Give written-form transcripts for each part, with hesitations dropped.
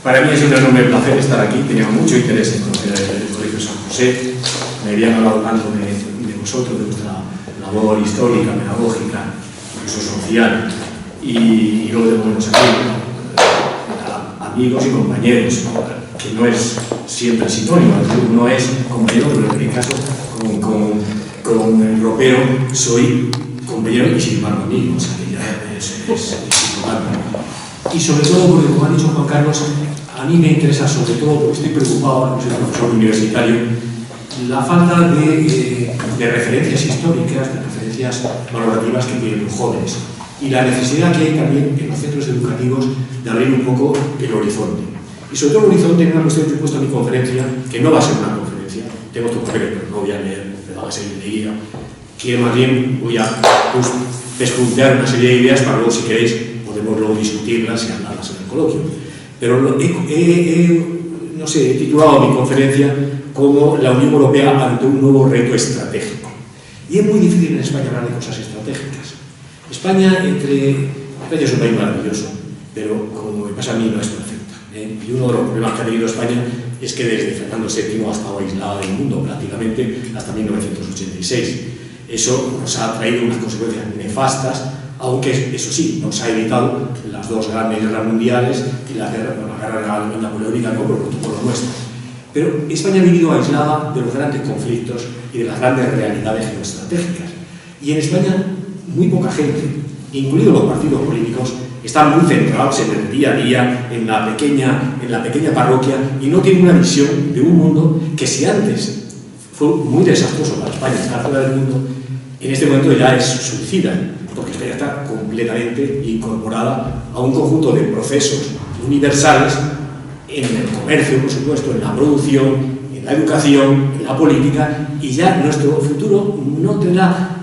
Para mí es un enorme placer estar aquí. Tenía mucho interés en conocer el Colegio San José. Me habían hablado tanto de vosotros, de vuestra labor histórica, pedagógica, incluso social. Y luego tenemos aquí amigos y compañeros, ¿no? Que no es siempre sinónimo. Uno es compañero, pero en mi caso, con el ropero, soy compañero y sin embargo amigo. O sea, que ya es importante. Y sobre todo, porque como ha dicho Juan Carlos, a mí me interesa sobre todo, porque estoy preocupado, soy profesor universitario, la falta de referencias históricas, de referencias valorativas que tienen los jóvenes. Y la necesidad que hay también en los centros educativos de abrir un poco el horizonte. Y sobre todo el horizonte en una cuestión que he puesto en mi conferencia, que no va a ser una conferencia, tengo otro papel, pero no voy a leer, me va a ser de guía, que más bien voy a despuntear una serie de ideas para luego, si queréis, podemos luego discutirlas y hablarlas en el coloquio. Pero no sé, he titulado mi conferencia como la Unión Europea ante un nuevo reto estratégico. Y es muy difícil en España hablar de cosas estratégicas. España es un país maravilloso, pero como me pasa a mí no es perfecta. Y uno de los problemas que ha tenido España es que desde Fernando VII ha estado aislada del mundo prácticamente hasta 1986. Eso nos ha traído unas consecuencias nefastas, aunque eso sí, nos ha evitado las dos grandes guerras mundiales y la guerra napoleónica como lo nuestro. Pero España ha vivido aislada de los grandes conflictos y de las grandes realidades geoestratégicas. Y en España muy poca gente, incluidos los partidos políticos, están muy centrados en el día a día, en la pequeña parroquia, y no tienen una visión de un mundo que, si antes fue muy desastroso para España estar fuera del mundo, en este momento ya es suicida, porque España está completamente incorporada a un conjunto de procesos universales en el comercio, por supuesto, en la producción, en la educación, en la política, y ya nuestro futuro no tendrá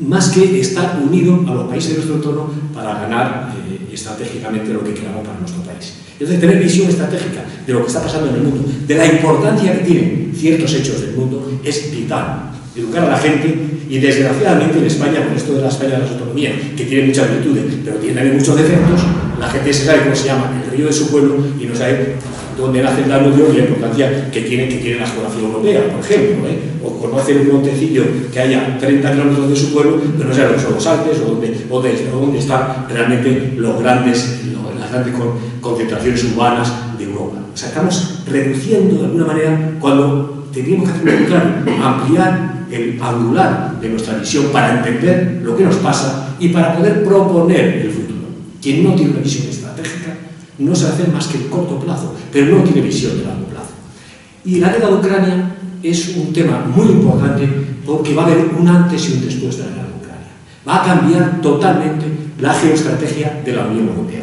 más que estar unido a los países de nuestro entorno para ganar estratégicamente lo que queramos para nuestro país. Entonces, tener visión estratégica de lo que está pasando en el mundo, de la importancia que tienen ciertos hechos del mundo, es vital. Educar a la gente, y desgraciadamente en España, con esto de la España de las autonomías, que tiene muchas virtudes, pero tiene también muchos defectos, la gente se sabe cómo se llama el río de su pueblo y no sabe dónde nace el Danubio y la importancia que tiene la geografía europea, por ejemplo, o conoce un montecillo que haya 30 kilómetros de su pueblo, pero no sabe dónde son los Alpes o dónde están realmente las grandes concentraciones urbanas de Europa. O sea, estamos reduciendo de alguna manera cuando tendríamos que hacer muy claro, ampliar el angular de nuestra visión para entender lo que nos pasa y para poder proponer el futuro. Quien no tiene una visión estratégica no sabe hacer más que el corto plazo, pero no tiene visión de largo plazo. Y la guerra de Ucrania es un tema muy importante porque va a haber un antes y un después de la guerra de Ucrania. Va a cambiar totalmente la geoestrategia de la Unión Europea.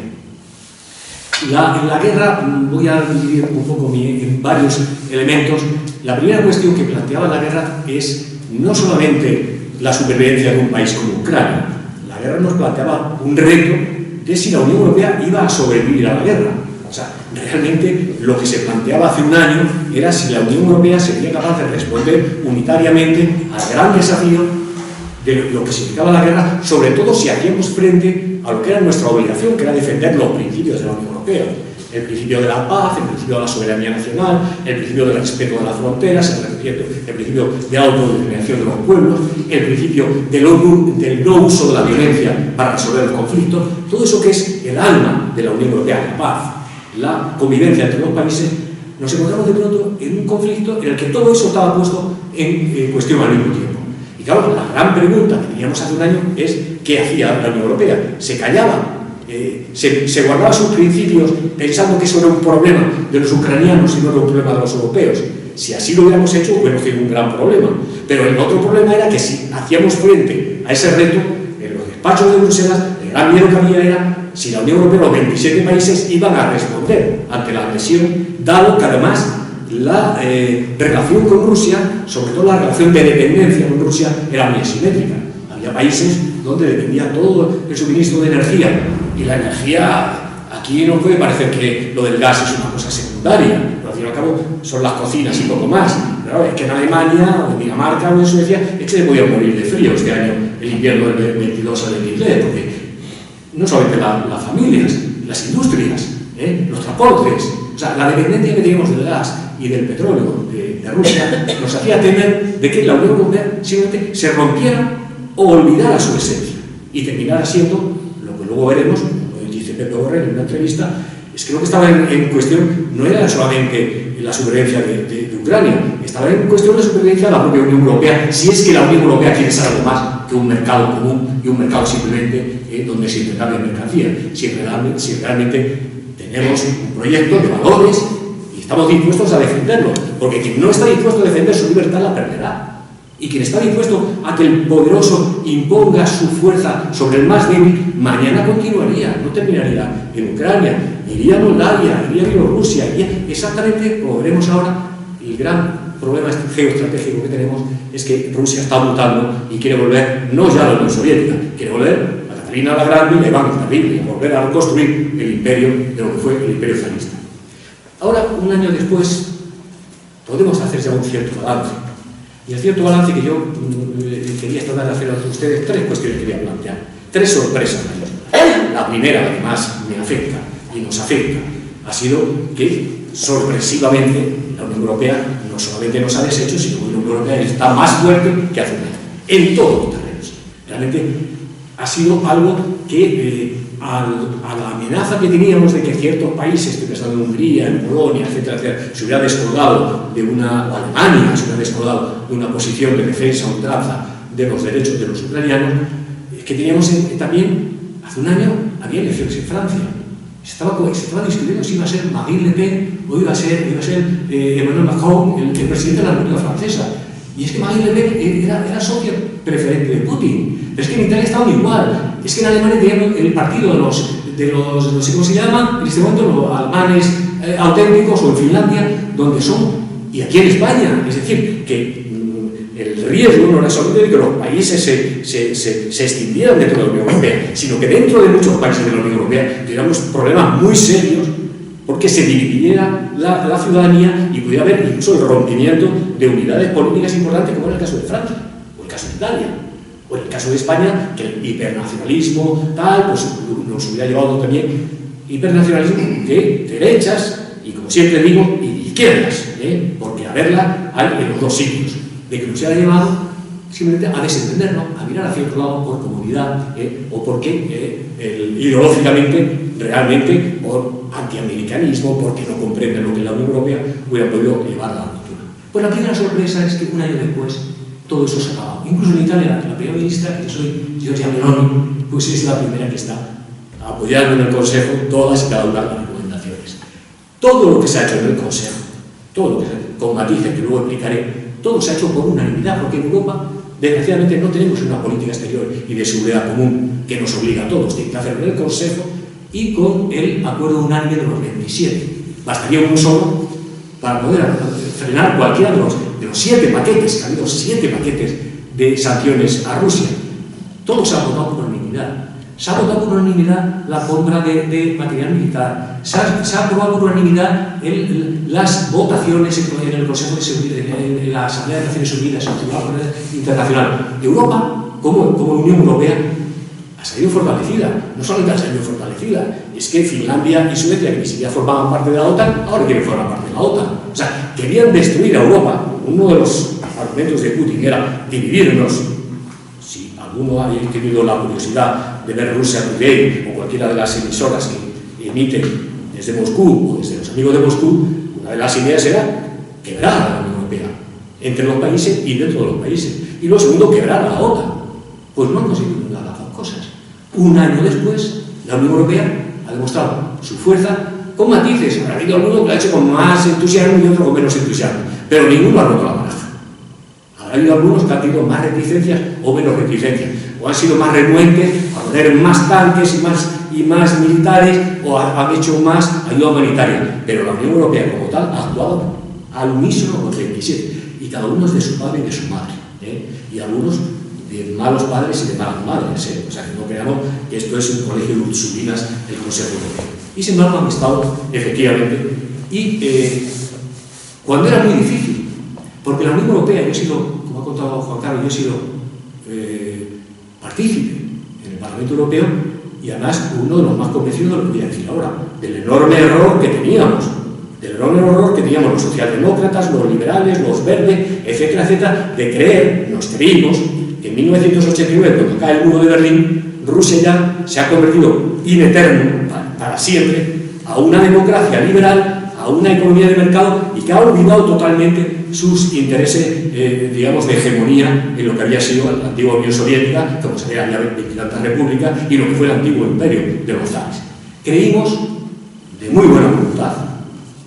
En la guerra voy a dividir un poco en varios elementos. La primera cuestión que planteaba la guerra es no solamente la supervivencia de un país como Ucrania. La guerra nos planteaba un reto de si la Unión Europea iba a sobrevivir a la guerra. O sea, realmente lo que se planteaba hace un año era si la Unión Europea sería capaz de responder unitariamente al gran desafío de lo que significaba la guerra, sobre todo si hacíamos frente a lo que era nuestra obligación, que era defender los principios de la Unión Europea. El principio de la paz, el principio de la soberanía nacional, el principio del respeto de las fronteras, el principio de la autodeterminación de los pueblos, el principio del no uso de la violencia para resolver el conflicto, todo eso que es el alma de la Unión Europea, la paz, la convivencia entre los países. Nos encontramos de pronto en un conflicto en el que todo eso estaba puesto en cuestión al mismo tiempo. Y claro, la gran pregunta que teníamos hace un año es ¿qué hacía la Unión Europea? ¿Se callaba? Se guardaba sus principios pensando que eso era un problema de los ucranianos y no era un problema de los europeos. Si así lo hubiéramos hecho, hubiéramos tenido un gran problema. Pero el otro problema era que si hacíamos frente a ese reto, en los despachos de Bruselas, el gran miedo que había era si la Unión Europea, los 27 países, iban a responder ante la agresión, dado que además la relación con Rusia, sobre todo la relación de dependencia con Rusia, era muy asimétrica. Había países donde dependía todo el suministro de energía, y la energía, aquí no puede parecer que lo del gas es una cosa secundaria, pero al fin y al cabo son las cocinas y poco más. Pero es que en Alemania o en Dinamarca o en Suecia es que se podían morir de frío este año, el invierno del 22 al 23, porque no solamente las familias, las industrias, los transportes, o sea, la dependencia que teníamos del gas y del petróleo de Rusia nos hacía temer de que la Unión Europea simplemente se rompiera o olvidara su esencia y terminara siendo, lo que luego veremos, como dice Pepe Borrell en una entrevista, es que lo que estaba en cuestión no era solamente la supervivencia de Ucrania, estaba en cuestión la supervivencia de la propia Unión Europea, si es que la Unión Europea quiere ser algo más que un mercado común y un mercado simplemente donde se intercambia mercancía, si realmente tenemos un proyecto de valores y estamos dispuestos a defenderlo, porque quien no está dispuesto a defender su libertad la perderá. Y quien está dispuesto a que el poderoso imponga su fuerza sobre el más débil, mañana continuaría, no terminaría en Ucrania, iría a Moldavia, iría a Bielorrusia, iría exactamente, como veremos ahora, el gran problema geoestratégico que tenemos es que Rusia está mutando y quiere volver, no ya a la Unión Soviética, quiere volver a Catalina la Grande y a Iván Terrible, a volver a reconstruir el imperio de lo que fue el imperio zarista. Ahora, un año después, podemos hacer ya un cierto balance. Y el cierto balance que yo quería tratar de hacer a ustedes, tres cuestiones quería plantear, tres sorpresas. La primera, que más me afecta y nos afecta, ha sido que sorpresivamente la Unión Europea no solamente nos ha deshecho, sino que la Unión Europea está más fuerte que hace un año, en todos los terrenos. Realmente ha sido algo que a la amenaza que teníamos de que ciertos países, estoy pensando en Hungría, en Polonia, etcétera, etcétera, se hubiera descolgado de Alemania se hubiera descolgado de una posición de defensa ultranza de los derechos de los ucranianos, que teníamos también, hace un año, había elecciones en Francia. Se estaba discutiendo si iba a ser Marine Le Pen o iba a ser Emmanuel Macron, el presidente de la República Francesa. Y es que Marine Le Pen era socia preferente de Putin. Pero es que en Italia estaban igual. Es que en Alemania tenían el partido de los no sé cómo se llama, en este momento los alemanes auténticos, o en Finlandia, donde son, y aquí en España. Es decir, que el riesgo no era solamente de que los países se extendieran dentro de la Unión Europea, sino que dentro de muchos países de la Unión Europea tuviéramos problemas muy serios porque se dividiera la ciudadanía y pudiera haber incluso el rompimiento de unidades políticas importantes, como en el caso de Francia, o el caso de Italia, o en el caso de España, que el hipernacionalismo pues nos hubiera llevado también hipernacionalismo de derechas y, como siempre digo, y de izquierdas, porque a verla hay en los dos sitios, de que nos haya llevado simplemente a desentendernos, a mirar hacia otro lado por comodidad, o porque ideológicamente, realmente, por antiamericanismo, porque no comprenden lo que la Unión Europea hubiera podido llevar a la cultura. Pues la primera sorpresa es que un año después todo eso se ha acabado. Incluso en Italia, la primera ministra, que soy Giorgia Meloni, pues es la primera que está apoyando en el Consejo todas y cada una de las recomendaciones. Todo lo que se ha hecho en el Consejo, todo lo que se ha hecho, con matices que luego explicaré, todo se ha hecho por unanimidad, porque en Europa, desgraciadamente, no tenemos una política exterior y de seguridad común que nos obliga a todos. Tiene que hacerlo en el Consejo y con el acuerdo unánime de los 27. Bastaría uno solo para poder frenar cualquiera de los 7 paquetes, que ha habido 7 paquetes de sanciones a Rusia. Todo se ha votado por unanimidad. Se ha votado por unanimidad la compra de material militar. Se ha aprobado por unanimidad las votaciones en el Consejo de Seguridad, en la Asamblea de Naciones Unidas, en el Tribunal Internacional. Europa, como Unión Europea, ha salido fortalecida. No solamente ha salido fortalecida, es que Finlandia y Suecia, que ni siquiera formaban parte de la OTAN, ahora quieren formar parte de la OTAN. O sea, querían destruir a Europa. Uno de los argumentos de Putin era dividirnos. Si alguno ha tenido la curiosidad de ver Russia Today o cualquiera de las emisoras que emiten desde Moscú o desde los amigos de Moscú, una de las ideas era quebrar a la Unión Europea entre los países y dentro de los países. Y lo segundo, quebrar a la OTAN. Pues no han conseguido ninguna de las dos cosas. Un año después, la Unión Europea ha demostrado su fuerza con matices. Ha habido alguno que lo ha hecho con más entusiasmo y otro con menos entusiasmo, pero ninguno ha roto la baraja. Ha habido algunos que han tenido más reticencias o menos reticencias, o han sido más renuentes a poner más tanques y más militares, o han hecho más ayuda humanitaria. Pero la Unión Europea como tal ha actuado al unísono con 37, y cada uno es de su padre y de su madre, y algunos de malos padres y de malas madres, o sea, que no creamos que esto es un colegio de ursulinas del Consejo Europeo. Y sin embargo han estado, efectivamente, y cuando era muy difícil, porque la Unión Europea, yo he sido, como ha contado Juan Carlos, yo he sido partícipe en el Parlamento Europeo y además uno de los más convencidos de lo que voy a decir ahora, del enorme error que teníamos. Del enorme error que teníamos los socialdemócratas, los liberales, los verdes, etcétera, etcétera, de creer, nos creímos, que en 1989, cuando cae el muro de Berlín, Rusia ya se ha convertido in eterno, para siempre, a una democracia liberal, a una economía de mercado, y que ha olvidado totalmente sus intereses, digamos, de hegemonía en lo que había sido la antigua Unión Soviética, como se veía ya 20 repúblicas, y lo que fue el antiguo imperio de los zares. Creímos, de muy buena voluntad,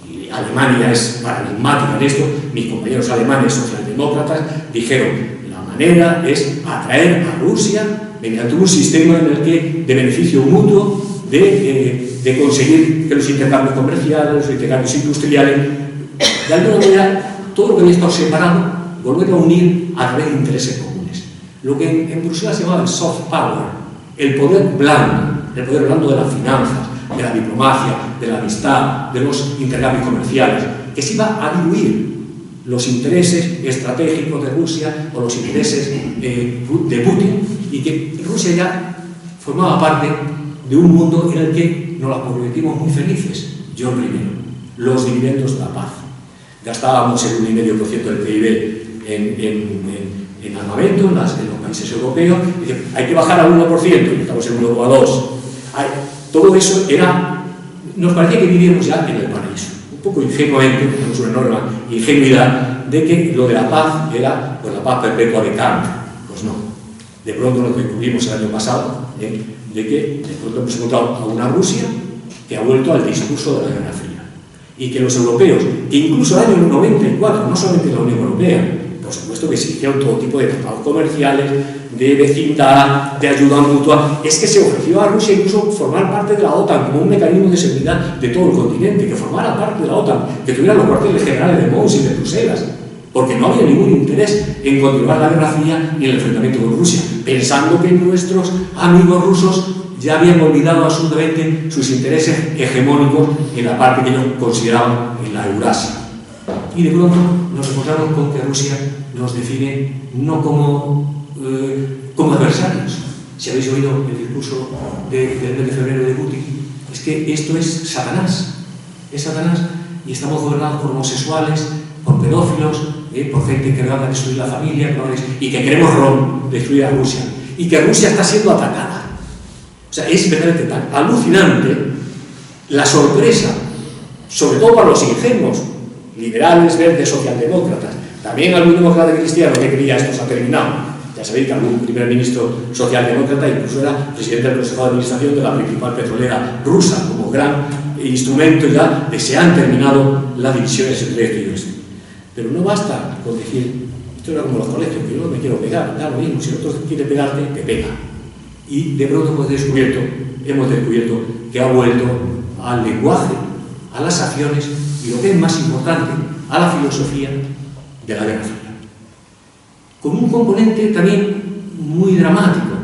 y Alemania es paradigmática en esto, mis compañeros alemanes socialdemócratas dijeron, la manera es atraer a Rusia mediante un sistema en el que, de beneficio mutuo, de conseguir que los intercambios comerciales, los intercambios industriales, de alguna manera, todo lo que había estado separado, volver a unir a través de intereses comunes. Lo que en Bruselas se llamaba el soft power, el poder blando de las finanzas, de la diplomacia, de la amistad, de los intercambios comerciales, que se iba a diluir los intereses estratégicos de Rusia o los intereses de Putin, y que Rusia ya formaba parte de un mundo en el que nos las prometimos muy felices. Yo primero, los dividendos de la paz. Gastábamos el 1,5% del PIB en armamento en los países europeos, y hay que bajar al 1%, y estamos en 1,2%. Todo eso nos parecía que vivíamos ya en el paraíso. Un poco ingenuamente, tenemos una enorme ingenuidad de que lo de la paz era pues, la paz perpetua de Kant. Pues no. De pronto nos descubrimos el año pasado, de que de pronto hemos encontrado a una Rusia que ha vuelto al discurso de la Guerra Fría. Y que los europeos, incluso el año 94, no solamente la Unión Europea, por supuesto que exigieron todo tipo de tratados comerciales, de vecindad, de ayuda mutua, es que se ofreció a Rusia incluso formar parte de la OTAN como un mecanismo de seguridad de todo el continente, que formara parte de la OTAN, que tuviera los cuarteles generales de Mons y de Bruselas, porque no había ningún interés en continuar la Guerra Fría ni el enfrentamiento con Rusia, pensando que nuestros amigos rusos ya habían olvidado absolutamente sus intereses hegemónicos en la parte que ellos consideraban en la Eurasia. Y de pronto nos encontramos con que Rusia nos define no como adversarios. Si habéis oído el discurso del mes de febrero de Putin, es que esto es Satanás. Es Satanás, y estamos gobernados por homosexuales, por pedófilos, por gente que va a destruir la familia, y que queremos destruir a Rusia. Y que Rusia está siendo atacada. O sea, es verdaderamente tan alucinante la sorpresa, sobre todo para los ingenuos, liberales, verdes, socialdemócratas, también algún demócrata cristiano que creía esto se ha terminado. Ya sabéis que algún primer ministro socialdemócrata incluso era presidente del Consejo de Administración de la principal petrolera rusa, como gran instrumento ya de se han terminado las divisiones entre este y oeste. Pero no basta con decir, esto era como los colegios, que yo no me quiero pegar, da lo mismo, si el otro quiere pegarte, te pega. Y de pronto hemos descubierto que ha vuelto al lenguaje, a las acciones y lo que es más importante, a la filosofía de la Guerra Fría. Con un componente también muy dramático,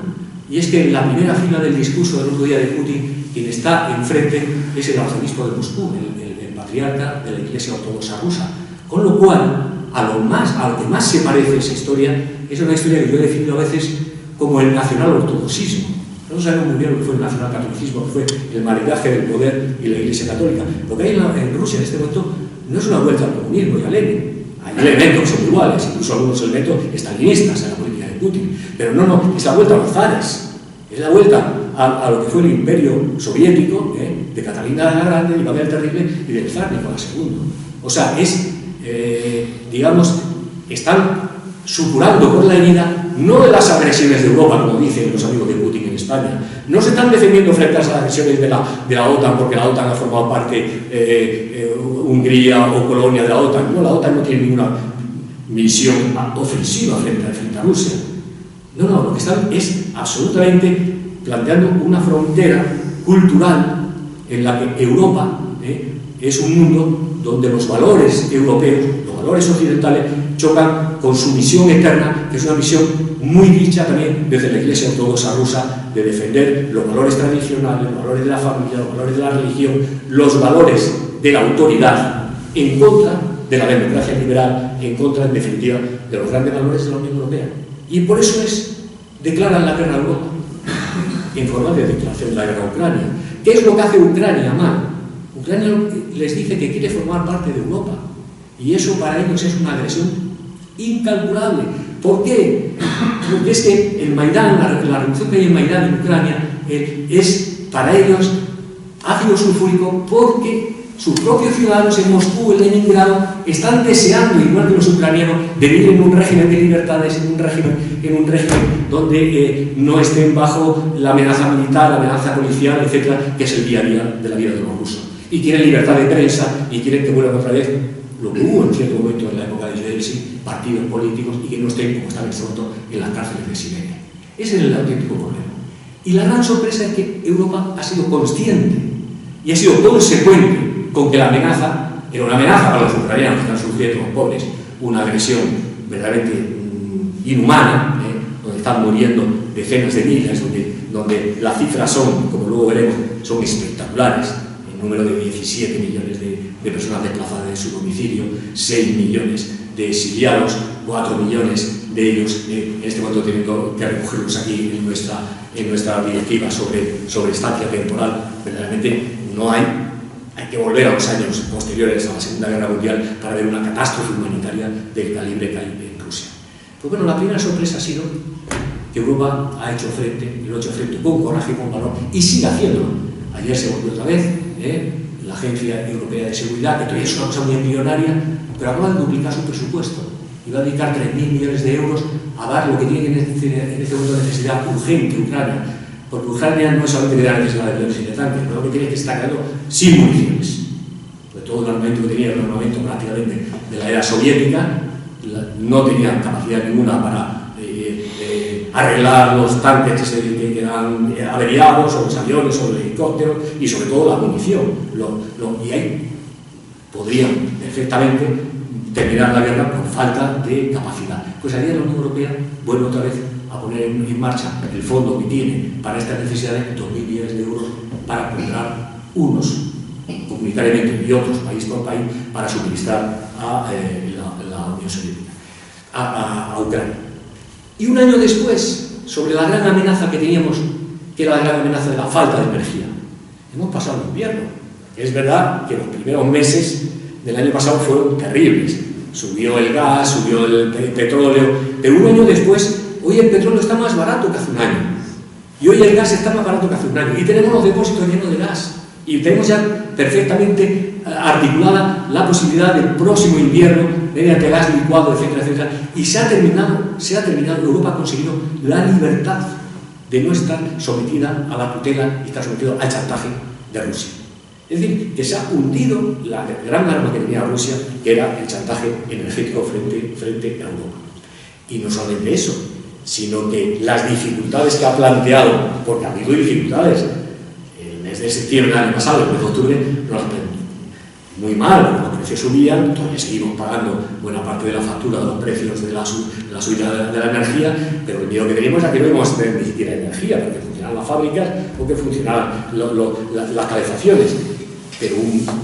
y es que en la primera fila del discurso del otro día de Putin, quien está enfrente es el arzobispo de Moscú, el patriarca de la Iglesia Ortodoxa rusa. Con lo cual, a lo que más se parece esa historia es una historia que yo he definido a veces como el nacional-ortodoxismo. No sabemos muy bien lo que fue el nacional-catolicismo, que fue el maridaje del poder y la Iglesia Católica. Lo que hay en Rusia en este momento no es una vuelta al comunismo y a Lenin. Hay elementos que son iguales, incluso algunos elementos estalinistas en la política de Putin. Pero no, es la vuelta a los zares. Es la vuelta a lo que fue el imperio soviético, de Catalina la Grande, de Isabel el Terrible y del zar Nicolás II. O sea, digamos, están supurando por la herida no de las agresiones de Europa, como dicen los amigos de Putin en España. No se están defendiendo frente a las agresiones de la OTAN, porque la OTAN ha formado parte Hungría o Polonia de la OTAN. No, la OTAN no tiene ninguna misión ofensiva frente a Rusia. No, lo que están es absolutamente planteando una frontera cultural en la que Europa es un mundo donde los valores europeos, los valores occidentales, chocan con su misión eterna, que es una misión muy dicha también desde la Iglesia Ortodoxa rusa, de defender los valores tradicionales, los valores de la familia, los valores de la religión, los valores de la autoridad, en contra de la democracia liberal, en contra, en definitiva, de los grandes valores de la Unión Europea. Y por eso declaran la guerra a Europa. en forma de declaración de la guerra a Ucrania. ¿Qué es lo que hace Ucrania mal? Ucrania les dice que quiere formar parte de Europa, y eso para ellos es una agresión incalculable. ¿Por qué? Porque es que el Maidán, la revolución que hay en Maidán en Ucrania, es para ellos ácido sulfúrico, porque sus propios ciudadanos en Moscú, en Leningrado, están deseando, igual que los ucranianos, de vivir en un régimen de libertades, en un régimen donde no estén bajo la amenaza militar, la amenaza policial, etcétera, que es el día a día de la vida de los rusos. Y quieren libertad de prensa, y quieren que vuelvan otra vez lo que hubo en cierto momento en la época de Yeltsin, partidos políticos, y que no estén, como está en Soto, en las cárceles de Siberia. Ese es el auténtico problema. Y la gran sorpresa es que Europa ha sido consciente y ha sido consecuente con que la amenaza era una amenaza para los ucranianos que están sufriendo, los pobres, una agresión verdaderamente inhumana, donde están muriendo decenas de miles, donde las cifras son, como luego veremos, son espectaculares. El número de 17 millones de personas desplazadas de su domicilio, 6 millones de exiliados, 4 millones de ellos en este momento teniendo que recogerlos aquí en nuestra directiva sobre estancia temporal. Verdaderamente no hay que volver a los años posteriores a la Segunda Guerra Mundial para ver una catástrofe humanitaria del calibre que hay en Rusia. Pues bueno, la primera sorpresa ha sido que Europa ha hecho frente, y lo ha hecho frente con coraje y con valor, y sigue haciéndolo. Ayer se volvió otra vez, la Agencia Europea de Seguridad, que todavía es una cosa muy embrionaria, pero acaba de duplicar su presupuesto y va a dedicar 3.000 millones de euros a dar lo que tiene en este momento de necesidad urgente Ucrania, porque Ucrania no es solamente de la necesidad de aviones y de tanques, lo que tiene es que está quedando sin municiones. Sobre todo el armamento que tenía, el armamento prácticamente de la era soviética, no tenían capacidad ninguna para arreglar los tanques que quedan averiados, o los aviones, o los helicópteros, y sobre todo la munición. Y ahí podrían perfectamente terminar la guerra por falta de capacidad. Pues allí la Unión Europea vuelve otra vez a poner en marcha el fondo que tiene para estas necesidades, 2.000 millones de euros, para comprar unos comunitariamente y otros país por país para suministrar a la Unión Soviética, a Ucrania. Y un año después, sobre la gran amenaza que teníamos, que era la gran amenaza de la falta de energía, hemos pasado el invierno. Es verdad que los primeros meses del año pasado fueron terribles. Subió el gas, subió el petróleo, pero un año después, hoy el petróleo está más barato que hace un año. Y hoy el gas está más barato que hace un año. Y tenemos los depósitos llenos de gas. Y tenemos ya perfectamente articulada la posibilidad del próximo invierno, mediante gas licuado, etcétera, etcétera. Y se ha terminado, Europa ha conseguido la libertad de no estar sometida a la tutela y estar sometido al chantaje de Rusia. Es decir, que se ha hundido la gran arma que tenía Rusia, que era el chantaje energético frente a Europa. Y no solamente eso, sino que las dificultades que ha planteado, porque ha habido dificultades, el mes de septiembre del año pasado, el mes de octubre, nos muy mal, los precios subían, todavía seguimos pagando buena parte de la factura de los precios de la subida de la energía, pero el miedo que teníamos es que no íbamos a tener ni siquiera energía, porque funcionaban las fábricas o que funcionaban las calefacciones. Pero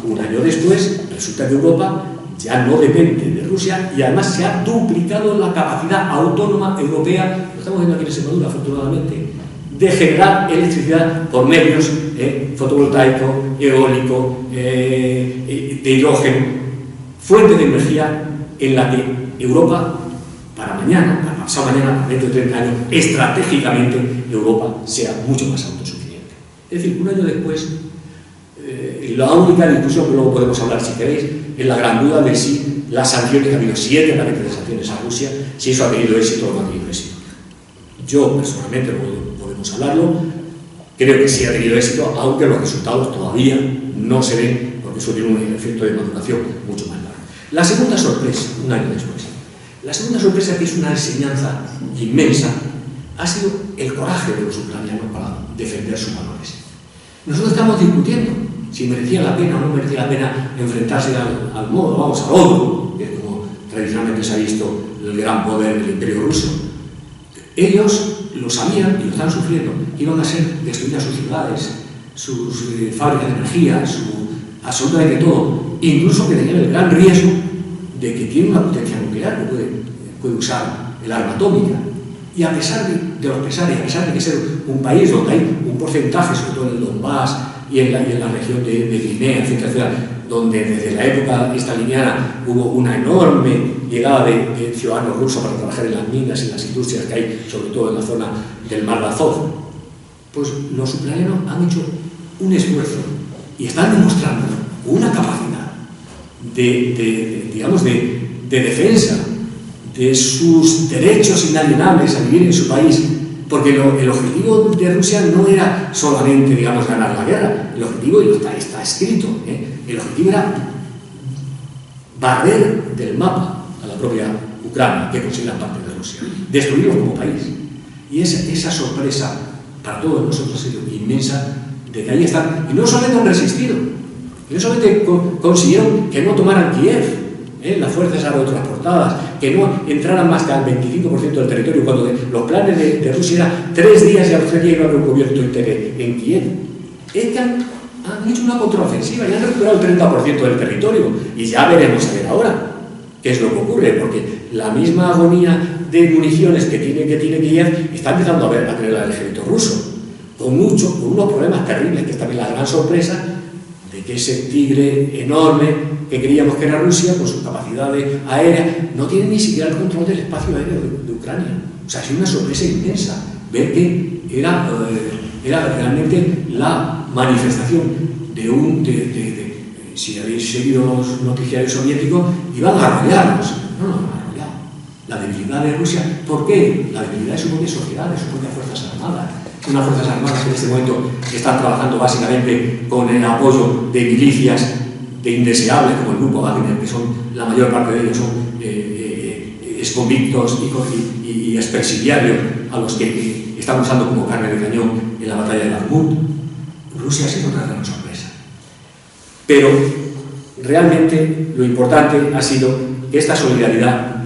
un año después, resulta que Europa ya no depende de Rusia y además se ha duplicado la capacidad autónoma europea, lo estamos viendo aquí en Extremadura, afortunadamente, de generar electricidad por medios fotovoltaico, eólico, de hidrógeno, fuente de energía en la que Europa, para mañana, para pasado mañana, dentro de 30 años, estratégicamente Europa sea mucho más autosuficiente. Es decir, un año después, la única discusión que luego podemos hablar, si queréis, es la gran duda de si las sanciones, que ha habido 7 paquetes de sanciones a Rusia, si eso ha tenido éxito o no ha tenido éxito. Yo, personalmente, podemos hablarlo, creo que sí ha tenido éxito, aunque los resultados todavía no se ven, porque eso tiene un efecto de maduración mucho más largo. La segunda sorpresa, un año después, la segunda sorpresa, que es una enseñanza inmensa, ha sido el coraje de los ucranianos para defender sus valores. Nosotros estamos discutiendo si merecía la pena o no merecía la pena enfrentarse al modo, vamos, al otro, que es como tradicionalmente se ha visto el gran poder del Imperio Ruso. Ellos lo sabían y lo están sufriendo, iban a ser destruidas sus ciudades, sus fábricas de energía, absolutamente todo, incluso que tenían el gran riesgo de que tiene una potencia nuclear, que puede usar el arma atómica. Y a pesar de los pesares, a pesar de que ser un país donde hay un porcentaje, sobre todo en el Donbass y en la región de Crimea, etcétera, donde desde la época staliniana hubo una enorme llegada de ciudadanos rusos para trabajar en las minas y en las industrias que hay, sobre todo en la zona del Mar de Azov, pues los ucranianos han hecho un esfuerzo y están demostrando una capacidad de defensa de sus derechos inalienables a vivir en su país, porque el objetivo de Rusia no era solamente, digamos, ganar la guerra. El objetivo, y está escrito, el objetivo era barrer del mapa a la propia Ucrania, que considera parte de Rusia, destruirlos como país. Y esa sorpresa para todos nosotros ha sido inmensa, de que ahí están, y no solamente han resistido, y no solamente consiguieron que no tomaran Kiev, las fuerzas aerotransportadas, que no entraran más que al 25% del territorio, cuando los planes de Rusia eran 3 días y Argelia iba a haber un cubierto en Kiev. Es que han hecho una contraofensiva y han recuperado el 30% del territorio, y ya veremos a ver ahora qué es lo que ocurre, porque la misma agonía de municiones que tiene Kiev está empezando a creer el ejército ruso, con unos problemas terribles, que es también la gran sorpresa de que ese tigre enorme que creíamos que era Rusia, con su capacidad aérea, no tiene ni siquiera el control del espacio aéreo de Ucrania. O sea, ha sido una sorpresa inmensa ver que era realmente la manifestación si habéis seguido los noticiarios soviéticos, iban a arrollarlos. No, arrollado. La debilidad de Rusia, ¿por qué? La debilidad de su propia sociedad, de sus propias fuerzas armadas. Unas fuerzas armadas que en este momento están trabajando básicamente con el apoyo de milicias de indeseables como el grupo Wagner, que son, la mayor parte de ellos son exconvictos y expresidiarios a los que están usando como carne de cañón en la batalla de Bakhmut. Rusia ha sido una gran sorpresa. Pero realmente lo importante ha sido que esta solidaridad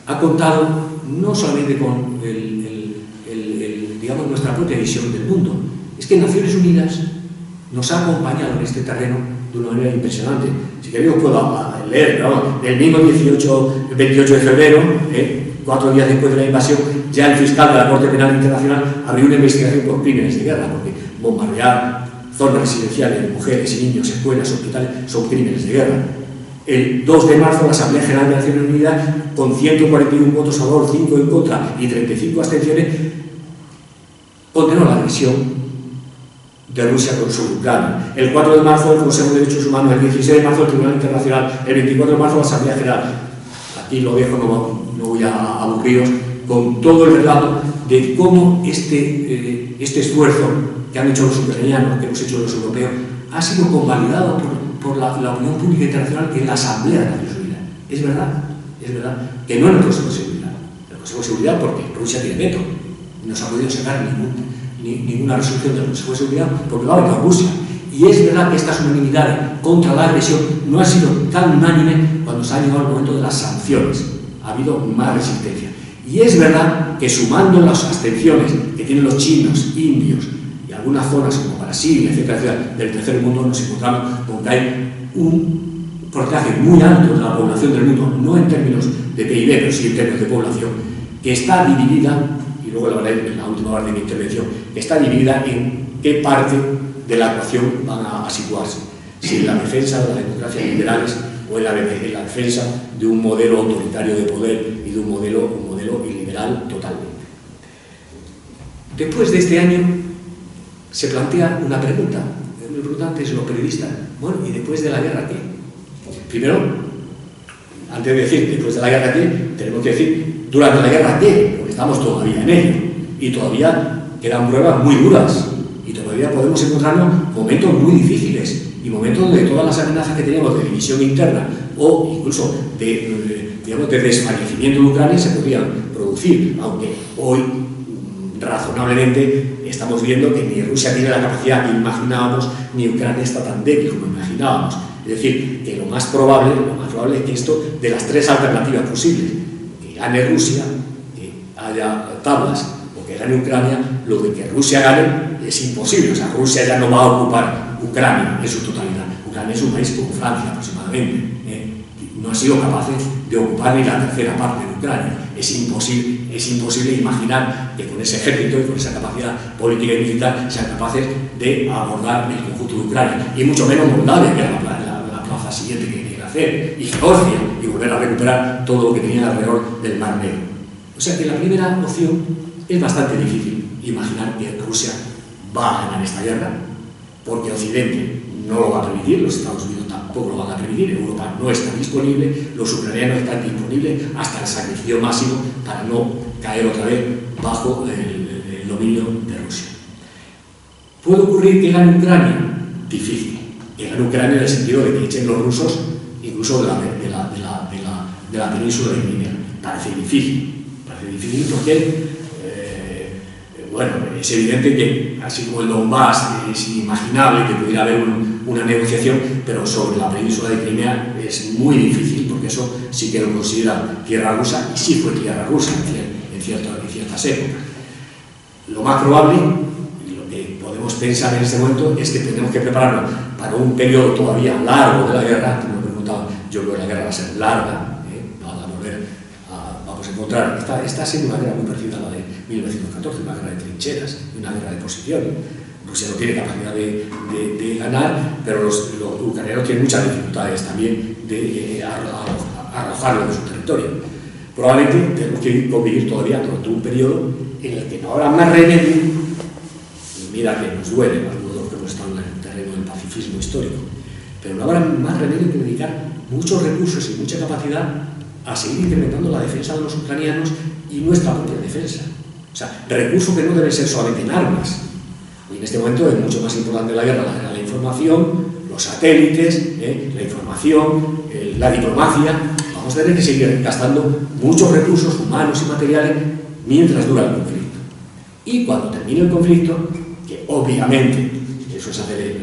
ha contado no solamente con digamos, nuestra propia visión del mundo. Es que Naciones Unidas nos ha acompañado en este terreno de una manera impresionante. Si queréis os puedo leer, ¿no? El mismo 28 de febrero, 4 días después de la invasión, ya el fiscal de la Corte Penal Internacional abrió una investigación por crímenes de guerra, porque bombardear zonas residenciales, mujeres y niños, escuelas, hospitales, son crímenes de guerra. El 2 de marzo, la Asamblea General de Naciones Unidas, con 141 votos a favor, 5 en contra y 35 abstenciones, condenó la agresión de Rusia sobre Ucrania. El 4 de marzo, el Consejo de Derechos Humanos, el 16 de marzo, el Tribunal Internacional, el 24 de marzo, la Asamblea General. Aquí lo dejo, no voy a aburriros, con todo el relato de cómo este esfuerzo que han hecho los ucranianos, que hemos hecho los europeos, ha sido convalidado por la opinión pública internacional en la Asamblea de Naciones Unidas. Es verdad que no en el Consejo de Seguridad. El Consejo de Seguridad, porque Rusia tiene veto, no se ha podido sacar ninguna resolución del Consejo de Seguridad porque lo ha vetado Rusia. Y es verdad que estas unanimidades contra la agresión no han sido tan unánime cuando se ha llegado el momento de las sanciones. Ha habido más resistencia. Y es verdad que sumando las abstenciones que tienen los chinos, indios y algunas zonas como Brasil, etcétera, del tercer mundo, nos encontramos con que hay un porcentaje muy alto de la población del mundo, no en términos de PIB, pero sí en términos de población, que está dividida, y luego lo hablaré en la última parte de mi intervención, que está dividida en qué parte de la ecuación van a situarse, si en la defensa de las democracias liberales o en la defensa de un modelo autoritario de poder y de un modelo iliberal totalmente. Después de este año se plantea una pregunta, muy importante, es los periodistas, bueno, ¿y después de la guerra qué? Primero, antes de decir después de la guerra qué, tenemos que decir durante la guerra qué, porque estamos todavía en ello y todavía quedan pruebas muy duras y todavía podemos encontrarnos momentos muy difíciles y momentos donde todas las amenazas que teníamos de división interna o incluso de desfallecimiento de Ucrania se podrían producir, aunque hoy razonablemente estamos viendo que ni Rusia tiene la capacidad que imaginábamos, ni Ucrania está tan débil como imaginábamos. Es decir, que lo más probable es que esto, de las 3 alternativas posibles, que gane Rusia, que haya tablas, o que gane Ucrania, lo de que Rusia gane es imposible. O sea, Rusia ya no va a ocupar Ucrania en su totalidad. Ucrania es un país como Francia aproximadamente, no han sido capaces de ocupar ni la tercera parte de Ucrania. Es imposible imaginar que con ese ejército y con esa capacidad política y militar sean capaces de abordar el conjunto de Ucrania, y mucho menos Moldavia, que era la plaza siguiente que querían hacer, y Georgia, y volver a recuperar todo lo que tenían alrededor del Mar Negro. O sea que la primera opción es bastante difícil imaginar que Rusia va a ganar esta guerra, porque Occidente no lo va a permitir, los Estados Unidos tampoco lo van a permitir, Europa no está disponible, los ucranianos están disponibles hasta el sacrificio máximo para no caer otra vez bajo el dominio de Rusia. ¿Puede ocurrir que gane Ucrania? Difícil. Que gane Ucrania en el sentido de que echen los rusos incluso de la península de Crimea. Parece difícil porque bueno, es evidente que, así como el Donbass, es inimaginable que pudiera haber una negociación, pero sobre la península de Crimea es muy difícil, porque eso sí que lo considera tierra rusa, y sí fue tierra rusa en ciertas épocas. Lo más probable, y lo que podemos pensar en este momento, es que tenemos que prepararnos para un periodo todavía largo de la guerra. Como me preguntaba, yo creo que la guerra va a ser larga, vamos a encontrar, está siendo una guerra muy parecida a la de 1914, una guerra de trincheras, una guerra de posición. Rusia no tiene capacidad de ganar, pero los ucranianos tienen muchas dificultades también de arrojarlo de su territorio. Probablemente tenemos que convivir todavía durante un periodo en el que no habrá más remedio, y mira que nos duele a algunos que hemos estado en el terreno del pacifismo histórico, pero no habrá más remedio que dedicar muchos recursos y mucha capacidad a seguir incrementando la defensa de los ucranianos y nuestra propia defensa. O sea, recursos que no deben ser solamente en armas. Y en este momento es mucho más importante la guerra de la información, los satélites, la información, la diplomacia. Vamos a tener que seguir gastando muchos recursos humanos y materiales mientras dura el conflicto. Y cuando termine el conflicto, que obviamente eso es hacer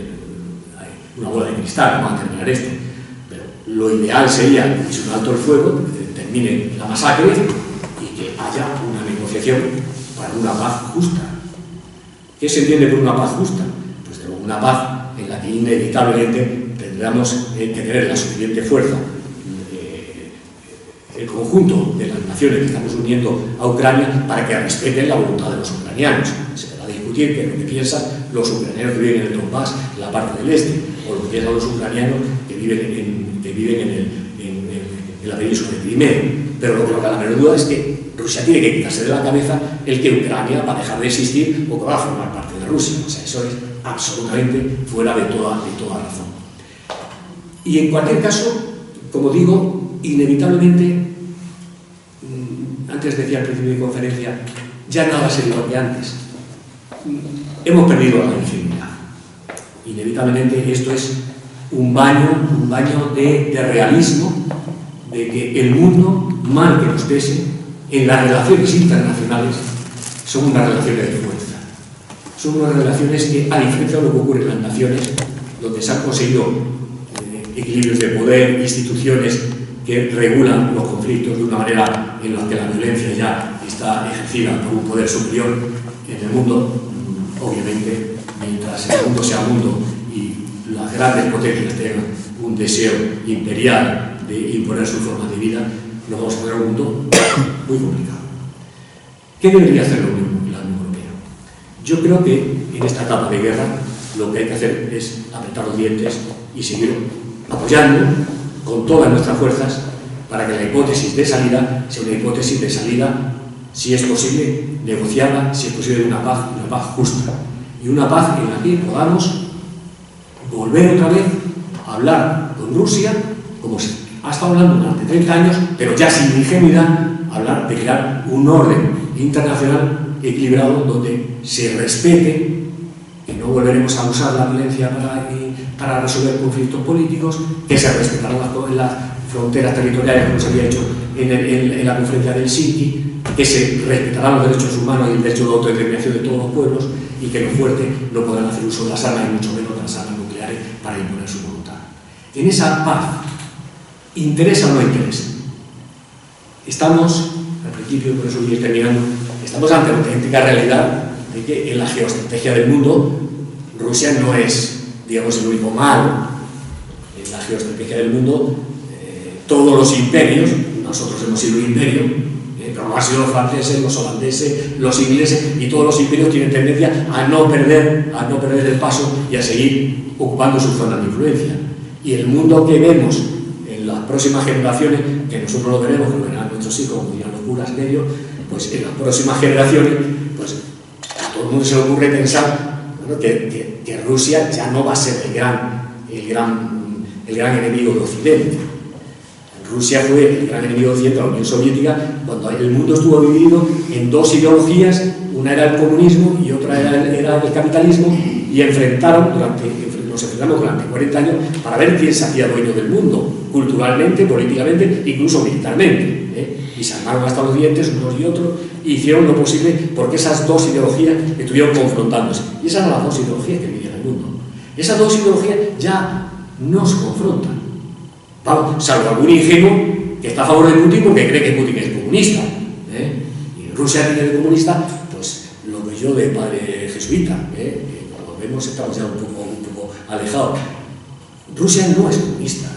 una bola de cristal, no va a terminar esto, pero lo ideal sería que se un alto el fuego, que termine la masacre y que haya una negociación para una paz justa. ¿Qué se entiende por una paz justa? Pues de una paz en la que inevitablemente tendremos que tener la suficiente fuerza, el conjunto de las naciones que estamos uniendo a Ucrania, para que respeten la voluntad de los ucranianos. Se va a discutir qué es lo que piensan los ucranianos que viven en el Donbass, en la parte del este, o lo que piensan los ucranianos que viven en la península de Crimea. Pero lo que no cabe la menor duda es que Rusia tiene que quitarse de la cabeza el que Ucrania va a dejar de existir o que va a formar parte de Rusia. O sea, eso es absolutamente fuera de toda razón. Y en cualquier caso, como digo, inevitablemente, antes decía al principio de mi conferencia, ya nada va a ser igual que antes. Hemos perdido la legitimidad. Inevitablemente esto es un baño de realismo, de que el mundo, mal que nos pese, en las relaciones internacionales son unas relaciones de fuerza. Son unas relaciones que, a diferencia de lo que ocurre en las naciones, donde se han conseguido equilibrios de poder, instituciones que regulan los conflictos de una manera en la que la violencia ya está ejercida por un poder superior, en el mundo, obviamente, mientras el mundo sea mundo y las grandes potencias tengan un deseo imperial de imponer su forma de vida, nos vamos a poner un mundo muy complicado. ¿Qué debería hacer la Unión Europea? Yo creo que en esta etapa de guerra lo que hay que hacer es apretar los dientes y seguir apoyando con todas nuestras fuerzas para que la hipótesis de salida sea una hipótesis de salida, si es posible, negociada, si es posible, una paz justa. Y una paz en la que podamos volver otra vez a hablar con Rusia, como se ha estado hablando durante 30 años, pero ya sin ingenuidad, hablar de crear un orden internacional equilibrado donde se respete, que no volveremos a usar la violencia para resolver conflictos políticos, que se respetarán las fronteras territoriales, como se había hecho en la conferencia de Helsinki, que se respetarán los derechos humanos y el derecho de autodeterminación de todos los pueblos, y que los fuertes no podrán hacer uso de las armas y mucho menos de las armas nucleares para imponer su voluntad. En esa paz, ¿interesa o no interesa? Estamos, al principio, por eso voy a ir terminando, estamos ante la auténtica realidad de que en la geoestrategia del mundo Rusia no es, digamos, el único malo. En la geoestrategia del mundo todos los imperios, nosotros hemos sido un imperio, pero no han sido los franceses, los holandeses, los ingleses, y todos los imperios tienen tendencia a no perder el paso y a seguir ocupando sus zonas de influencia. Y el mundo que vemos en las próximas generaciones, que nosotros lo veremos, que lo verán nuestros hijos, como dirán los curas medios, pues en las próximas generaciones, pues a todo el mundo se le ocurre pensar, bueno, que Rusia ya no va a ser el gran enemigo de Occidente. Rusia fue el gran enemigo de Occidente, la Unión Soviética, cuando el mundo estuvo dividido en dos ideologías, una era el comunismo y otra era el capitalismo, y nos enfrentamos durante 40 años para ver quién se hacía dueño del mundo, culturalmente, políticamente, incluso militarmente. Y se armaron hasta los dientes unos y otros, y hicieron lo posible porque esas dos ideologías estuvieron confrontándose. Y esas eran las dos ideologías que vivían el mundo. Esas dos ideologías ya no se confrontan. Vamos, salvo algún ingenuo que está a favor de Putin porque cree que Putin es comunista. Y Rusia tiene de comunista, pues lo que yo de padre jesuita, como vemos estamos ya un poco alejados. Rusia no es comunista,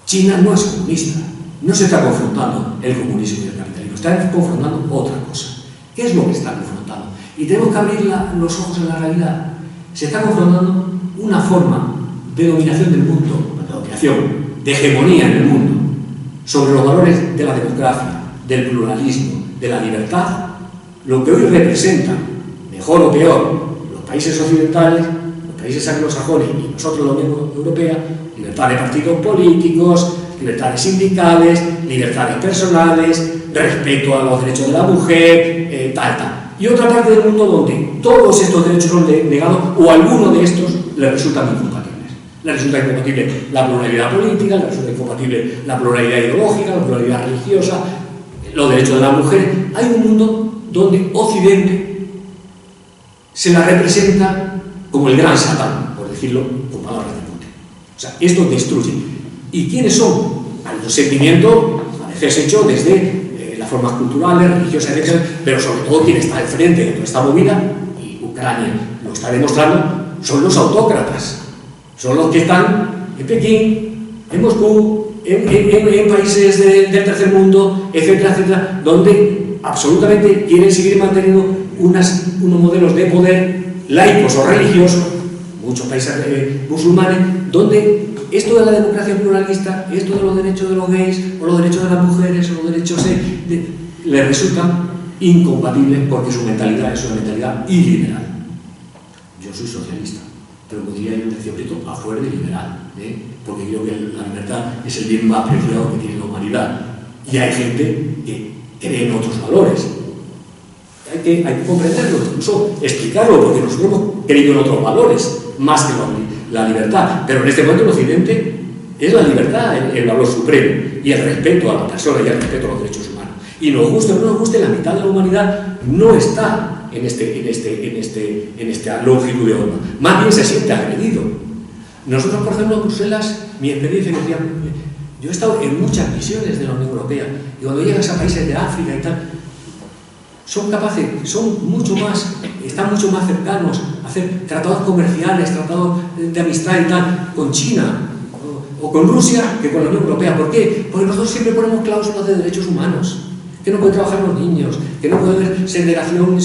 China no es comunista, no se está confrontando el comunismo y el capitalismo, está confrontando otra cosa. ¿Qué es lo que está confrontando? Y tenemos que abrir los ojos en la realidad. Se está confrontando una forma de dominación del mundo, de hegemonía en el mundo, sobre los valores de la democracia, del pluralismo, de la libertad, lo que hoy representan, mejor o peor, los países occidentales, los países anglosajones y nosotros la Unión Europea: libertad de partidos políticos, libertades sindicales, libertades personales, respeto a los derechos de la mujer, tal. Y otra parte del mundo donde todos estos derechos son negados o alguno de estos les resultan incompatibles. Le resulta incompatible la pluralidad política, le resulta incompatible la pluralidad ideológica, la pluralidad religiosa, los derechos de la mujer. Hay un mundo donde Occidente se la representa como el gran Satán, por decirlo con palabras de Putin. O sea, esto destruye. ¿Y quiénes son? Hay un sentimiento a veces hecho desde las formas culturales, religiosas, etc., pero sobre todo quien está al frente de toda esta movida, y Ucrania lo está demostrando, son los autócratas. Son los que están en Pekín, en Moscú, en países del tercer mundo, etcétera, etcétera, donde absolutamente quieren seguir manteniendo unos modelos de poder laicos o religiosos, muchos países musulmanes, donde esto de la democracia pluralista, esto de los derechos de los gays, o los derechos de las mujeres, o los derechos les resultan incompatibles porque su mentalidad es una mentalidad iliberal. Yo soy socialista, pero podría ir un tercioprieto a favor de liberal, porque creo que la libertad es el bien más preciado que tiene la humanidad. Y hay gente que cree en otros valores. Hay que comprenderlo, incluso explicarlo, porque nosotros hemos creído en otros valores, más que la libertad. Pero en este momento en Occidente es la libertad el valor supremo, y el respeto a la persona y el respeto a los derechos humanos. Y nos guste o no nos guste, la mitad de la humanidad no está en esta longitud de onda. Más bien se siente agredido. Nosotros, por ejemplo, en Bruselas, mi experiencia, yo he estado en muchas misiones de la Unión Europea, y cuando llegas a países de África y tal, son capaces, están mucho más cercanos a hacer tratados comerciales, tratados de amistad y tal, con China o con Rusia, que con la Unión Europea. ¿Por qué? Porque nosotros siempre ponemos cláusulas de derechos humanos, que no pueden trabajar los niños, que no puede haber segregación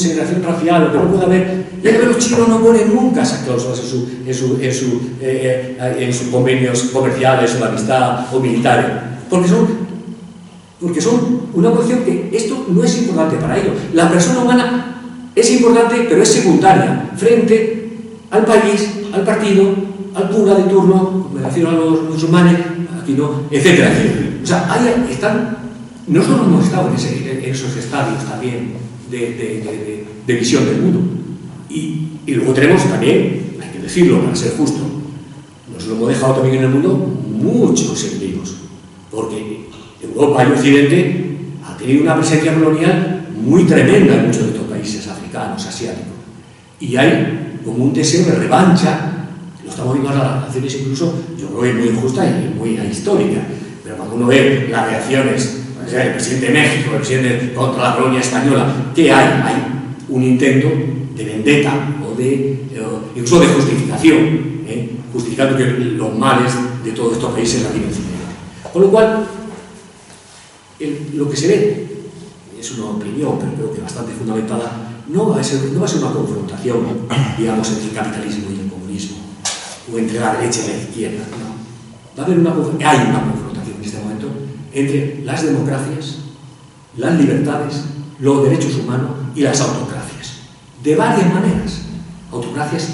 racial, o que no puede haber... Y los chinos no ponen nunca esas cláusulas en sus convenios comerciales o de amistad o militares, porque son una posición que esto no es importante para ellos. La persona humana es importante, pero es secundaria frente al país, al partido, al cura de turno, me refiero a los musulmanes, aquí no, etcétera, etcétera. O sea, ahí están. Nosotros hemos estado en esos estadios también de visión del mundo. Y luego tenemos también, hay que decirlo para ser justo, nos lo hemos dejado también en el mundo muchos enemigos, porque Europa y Occidente ha tenido una presencia colonial muy tremenda en muchos de estos países africanos, asiáticos. Y hay como un deseo de revancha, lo estamos viendo en las naciones incluso, yo creo que muy injusta y muy histórica, pero cuando uno ve las reacciones, o sea, el presidente de México, el presidente contra la colonia española, ¿qué hay? Hay un intento de vendetta o incluso de justificación, justificando que los males de todos estos países la tienen. Con lo cual, lo que se ve, es una opinión, pero creo que bastante fundamentada, no va a ser una confrontación, digamos, entre el capitalismo y el comunismo, o entre la derecha y la izquierda, no. Hay una confrontación en este momento entre las democracias, las libertades, los derechos humanos y las autocracias, de varias maneras, autocracias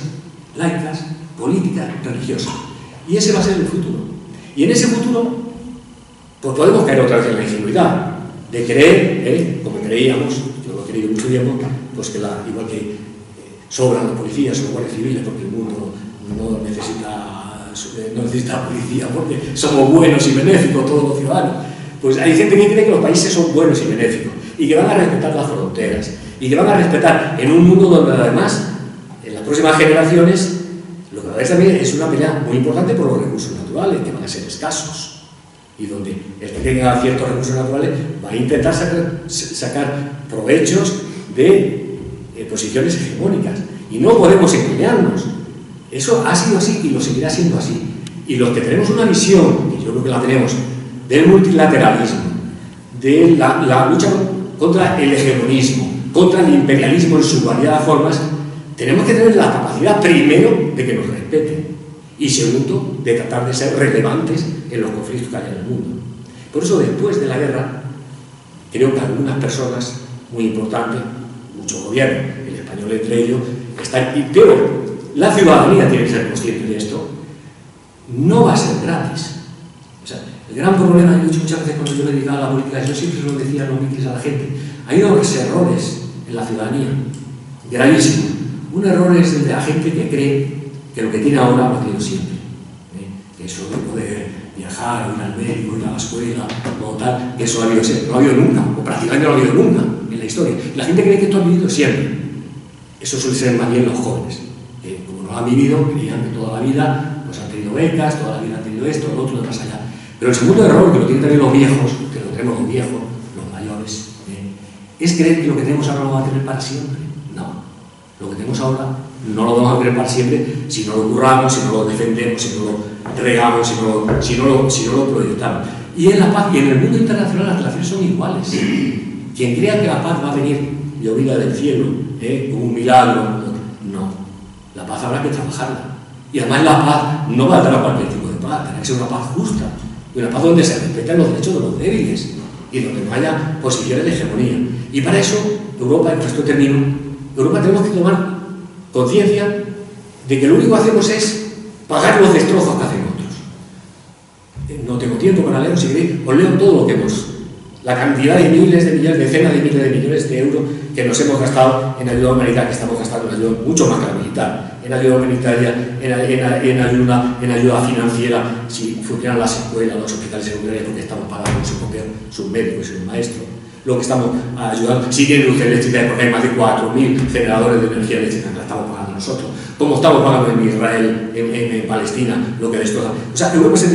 laicas, políticas, religiosas, y ese va a ser el futuro. Y en ese futuro, pues podemos caer otra vez en la ingenuidad de creer, como creíamos, yo lo he creído mucho tiempo, pues que igual que sobran los policías o los guardias civiles, porque el mundo no necesita policía, porque somos buenos y benéficos todos los ciudadanos. Pues hay gente que cree que los países son buenos y benéficos, y que van a respetar las fronteras, y que van a respetar en un mundo donde además, en las próximas generaciones, lo que va a haber también es una pelea muy importante por los recursos naturales, que van a ser escasos, y donde el que tenga ciertos recursos naturales va a intentar sacar provechos de posiciones hegemónicas, y no podemos engañarnos. Eso ha sido así y lo seguirá siendo así. Y los que tenemos una visión, y yo creo que la tenemos, del multilateralismo, de la lucha contra el hegemonismo, contra el imperialismo en su variedad de formas, tenemos que tener la capacidad, primero, de que nos respeten, y segundo, de tratar de ser relevantes en los conflictos que hay en el mundo. Por eso, después de la guerra, creo que algunas personas muy importantes, muchos gobiernos, el español entre ellos, pero la ciudadanía tiene que ser consciente de esto, no va a ser gratis. O sea, el gran problema, yo he dicho muchas veces cuando yo me dedicaba a la política, yo siempre se lo decía a los mítines a la gente, hay unos errores en la ciudadanía, gravísimos. Un error es el de la gente que cree que lo que tiene ahora lo ha tenido siempre. Que eso de poder viajar, ir al médico, ir a la escuela, o tal, que eso no ha habido nunca, o prácticamente no ha habido nunca en la historia. Y la gente cree que esto ha vivido siempre. Eso suele ser más bien los jóvenes. Como no lo han vivido, creían que toda la vida pues han tenido becas, toda la vida han tenido esto, lo otro, lo más allá. Pero el segundo error, que lo tienen también los viejos, que lo tenemos los viejos, los mayores, es creer que lo que tenemos ahora lo vamos a tener para siempre. No. Lo que tenemos ahora no lo vamos a tener para siempre si no lo curramos, si no lo defendemos, si no lo regamos, si no lo proyectamos. Y en la paz y en el mundo internacional las relaciones son iguales. Quien crea que la paz va a venir llovida del cielo, como un milagro, no. La paz habrá que trabajarla. Y además la paz no va a dar a cualquier tipo de paz, tiene que ser una paz justa, y una paz donde se respeten los derechos de los débiles y donde no haya posiciones de hegemonía. Y para eso, Europa, y con esto termino, Europa tenemos que tomar conciencia de que lo único que hacemos es pagar los destrozos que hacen otros. No tengo tiempo para leer, si queréis, os leo todo lo que hemos, la cantidad de miles de millones, decenas de miles de millones de euros que nos hemos gastado en ayuda humanitaria, que estamos gastando en ayuda mucho más que la militar, en ayuda humanitaria, en ayuda financiera, si funcionan las escuelas, los hospitales secundarios, porque estamos pagando sus médicos y sus maestros. Lo que estamos ayudando, si tienen luz eléctrica, porque hay más de 4.000 generadores de energía eléctrica que la estamos pagando nosotros, como estamos pagando en Israel, en Palestina, lo que destroza. O sea, Europa se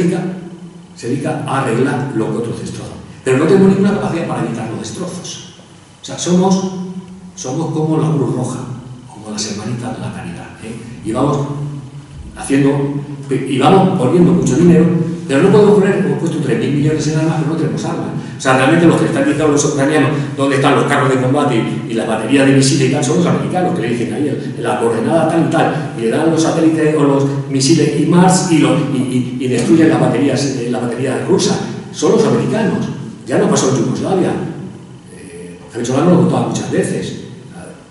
dedica a arreglar lo que otros destrozan, pero no tenemos ninguna capacidad para evitar los destrozos. O sea, somos como la Cruz Roja, como las hermanitas de la caridad, y vamos poniendo mucho dinero, pero no podemos poner, hemos puesto 3.000 millones en armas, pero no tenemos armas. O sea, realmente los que están diciendo los ucranianos, dónde están los carros de combate y las baterías de misiles y tal, son los americanos, que le dicen ahí, en la coordenada tal y tal, y le dan los satélites o los misiles y Mars y destruyen las baterías rusas. Son los americanos. Ya no pasó en Yugoslavia. Javier Solano lo contaba muchas veces.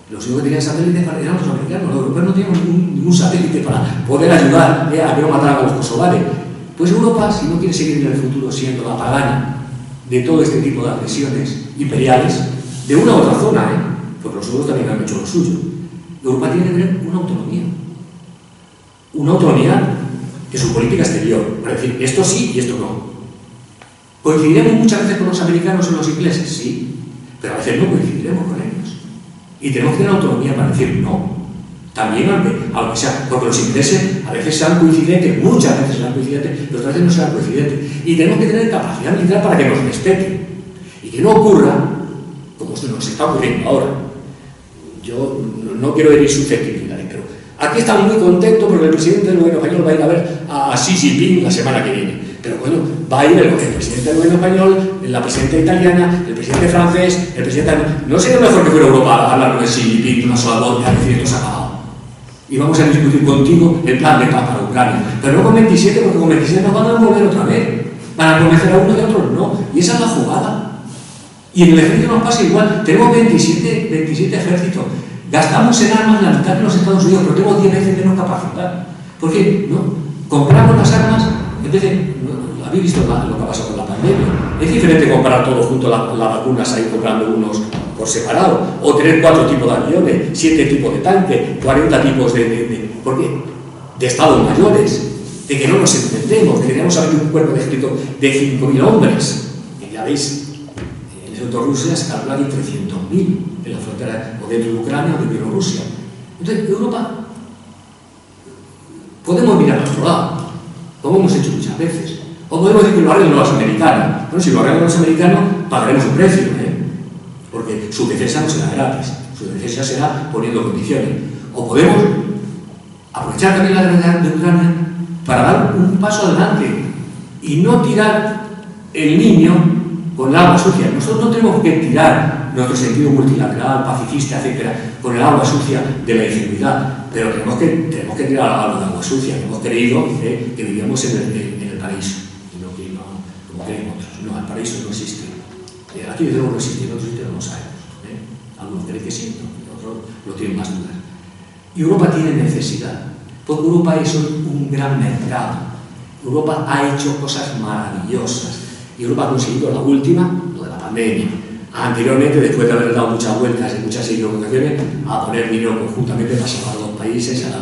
Los únicos que tenían satélites eran los americanos. Los europeos no tenían ningún satélite para poder ayudar a que no mataran a los kosovares. Pues Europa, si no quiere seguir en el futuro siendo la pagana de todo este tipo de agresiones imperiales, de una u otra zona, porque los otros también han hecho lo suyo, Europa tiene que tener una autonomía. Una autonomía de su política exterior. Para decir, esto sí y esto no. ¿Coincidiremos muchas veces con los americanos o los ingleses? Sí, pero a veces no coincidiremos con ellos. Y tenemos que tener autonomía para decir no. También, aunque sea, porque los ingleses a veces sean coincidentes, muchas veces sean coincidentes, pero otras veces no sean coincidentes. Y tenemos que tener capacidad militar para que nos respeten. Y que no ocurra, como esto nos está ocurriendo ahora. Yo no quiero herir susceptibilidades, pero aquí estamos muy contentos porque el presidente del gobierno español va a ir a ver a Xi Jinping la semana que viene. Pero bueno, va a ir el presidente del gobierno español, la presidenta italiana, el presidente francés, el presidente... ¿No sería mejor que fuera Europa a hablar con el Xi Jinping, una sola voz, y a decir esto se ha acabado? Y vamos a discutir contigo el plan de paz para Ucrania. Pero no con 27, porque con 27 nos van a volver otra vez. Van a convencer a uno y a otros no. Y esa es la jugada. Y en el ejército nos pasa igual. Tenemos 27 ejércitos. Gastamos en armas la mitad de los Estados Unidos, pero tenemos 10 veces menos capacidad. ¿Por qué? No. Compramos las armas, en vez de... ¿Habéis visto lo que ha pasado con la pandemia? Es diferente comprar todo junto, las vacunas, ahí comprando unos por separado, o tener 4 tipos de aviones, 7 tipos de tanques, 40 tipos ¿por qué? De estados mayores, de que no nos entendemos, de que tenemos aquí un cuerpo de ejército de 5.000 hombres. Y ya veis, en el ejército de Rusia se calcula de 300.000 en la frontera, o dentro de Ucrania o de Bielorrusia. Entonces, Europa, podemos mirar a nuestro lado, como hemos hecho muchas veces. O podemos decir que lo arreglan los americanos. Bueno, si lo arreglan los americanos, pagaremos un precio, porque su defensa no será gratis, su defensa será poniendo condiciones. O podemos aprovechar también la guerra de Ucrania para dar un paso adelante y no tirar el niño con el agua sucia. Nosotros no tenemos que tirar nuestro sentido multilateral, pacifista, etcétera, con el agua sucia de la ingenuidad, pero tenemos que tirar algo de agua sucia. Hemos creído que vivíamos en el paraíso. Como creen otros. No, el paraíso no existe. Aquí desde luego no existe, en otros sitios no lo sabemos. Algunos creen que sí, otros lo tienen más dudas. Y Europa tiene necesidad, porque Europa es un gran mercado. Europa ha hecho cosas maravillosas. Y Europa ha conseguido la última, lo de la pandemia. Anteriormente, después de haber dado muchas vueltas y muchas equivocaciones, a poner dinero conjuntamente para salvar a los países a la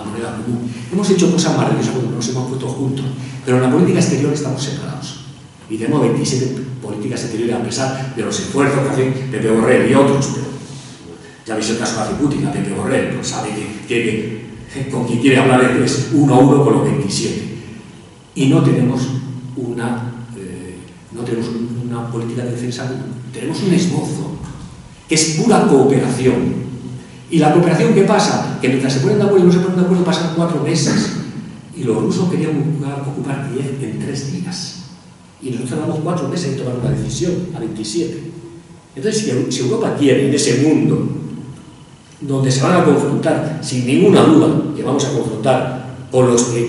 moneda común. Hemos hecho cosas maravillosas porque nos hemos puesto juntos, pero en la política exterior estamos separados. Y tenemos 27 políticas exteriores a pesar de los esfuerzos que hacen Pepe Borrell y otros. Pero ya veis el caso que hace Putin a Pepe Borrell, pues sabe que con quien quiere hablar es uno a uno con los 27. Y no tenemos una política de defensa común. Tenemos un esbozo, que es pura cooperación. ¿Y la cooperación qué pasa? Que mientras se ponen de acuerdo y no se ponen de acuerdo pasan 4 meses. Y los rusos querían ocupar 10 en 3 días. Y nosotros damos 4 meses en tomar una decisión, a 27. Entonces, si Europa quiere, en ese mundo, donde se van a confrontar, sin ninguna duda, que vamos a confrontar con los que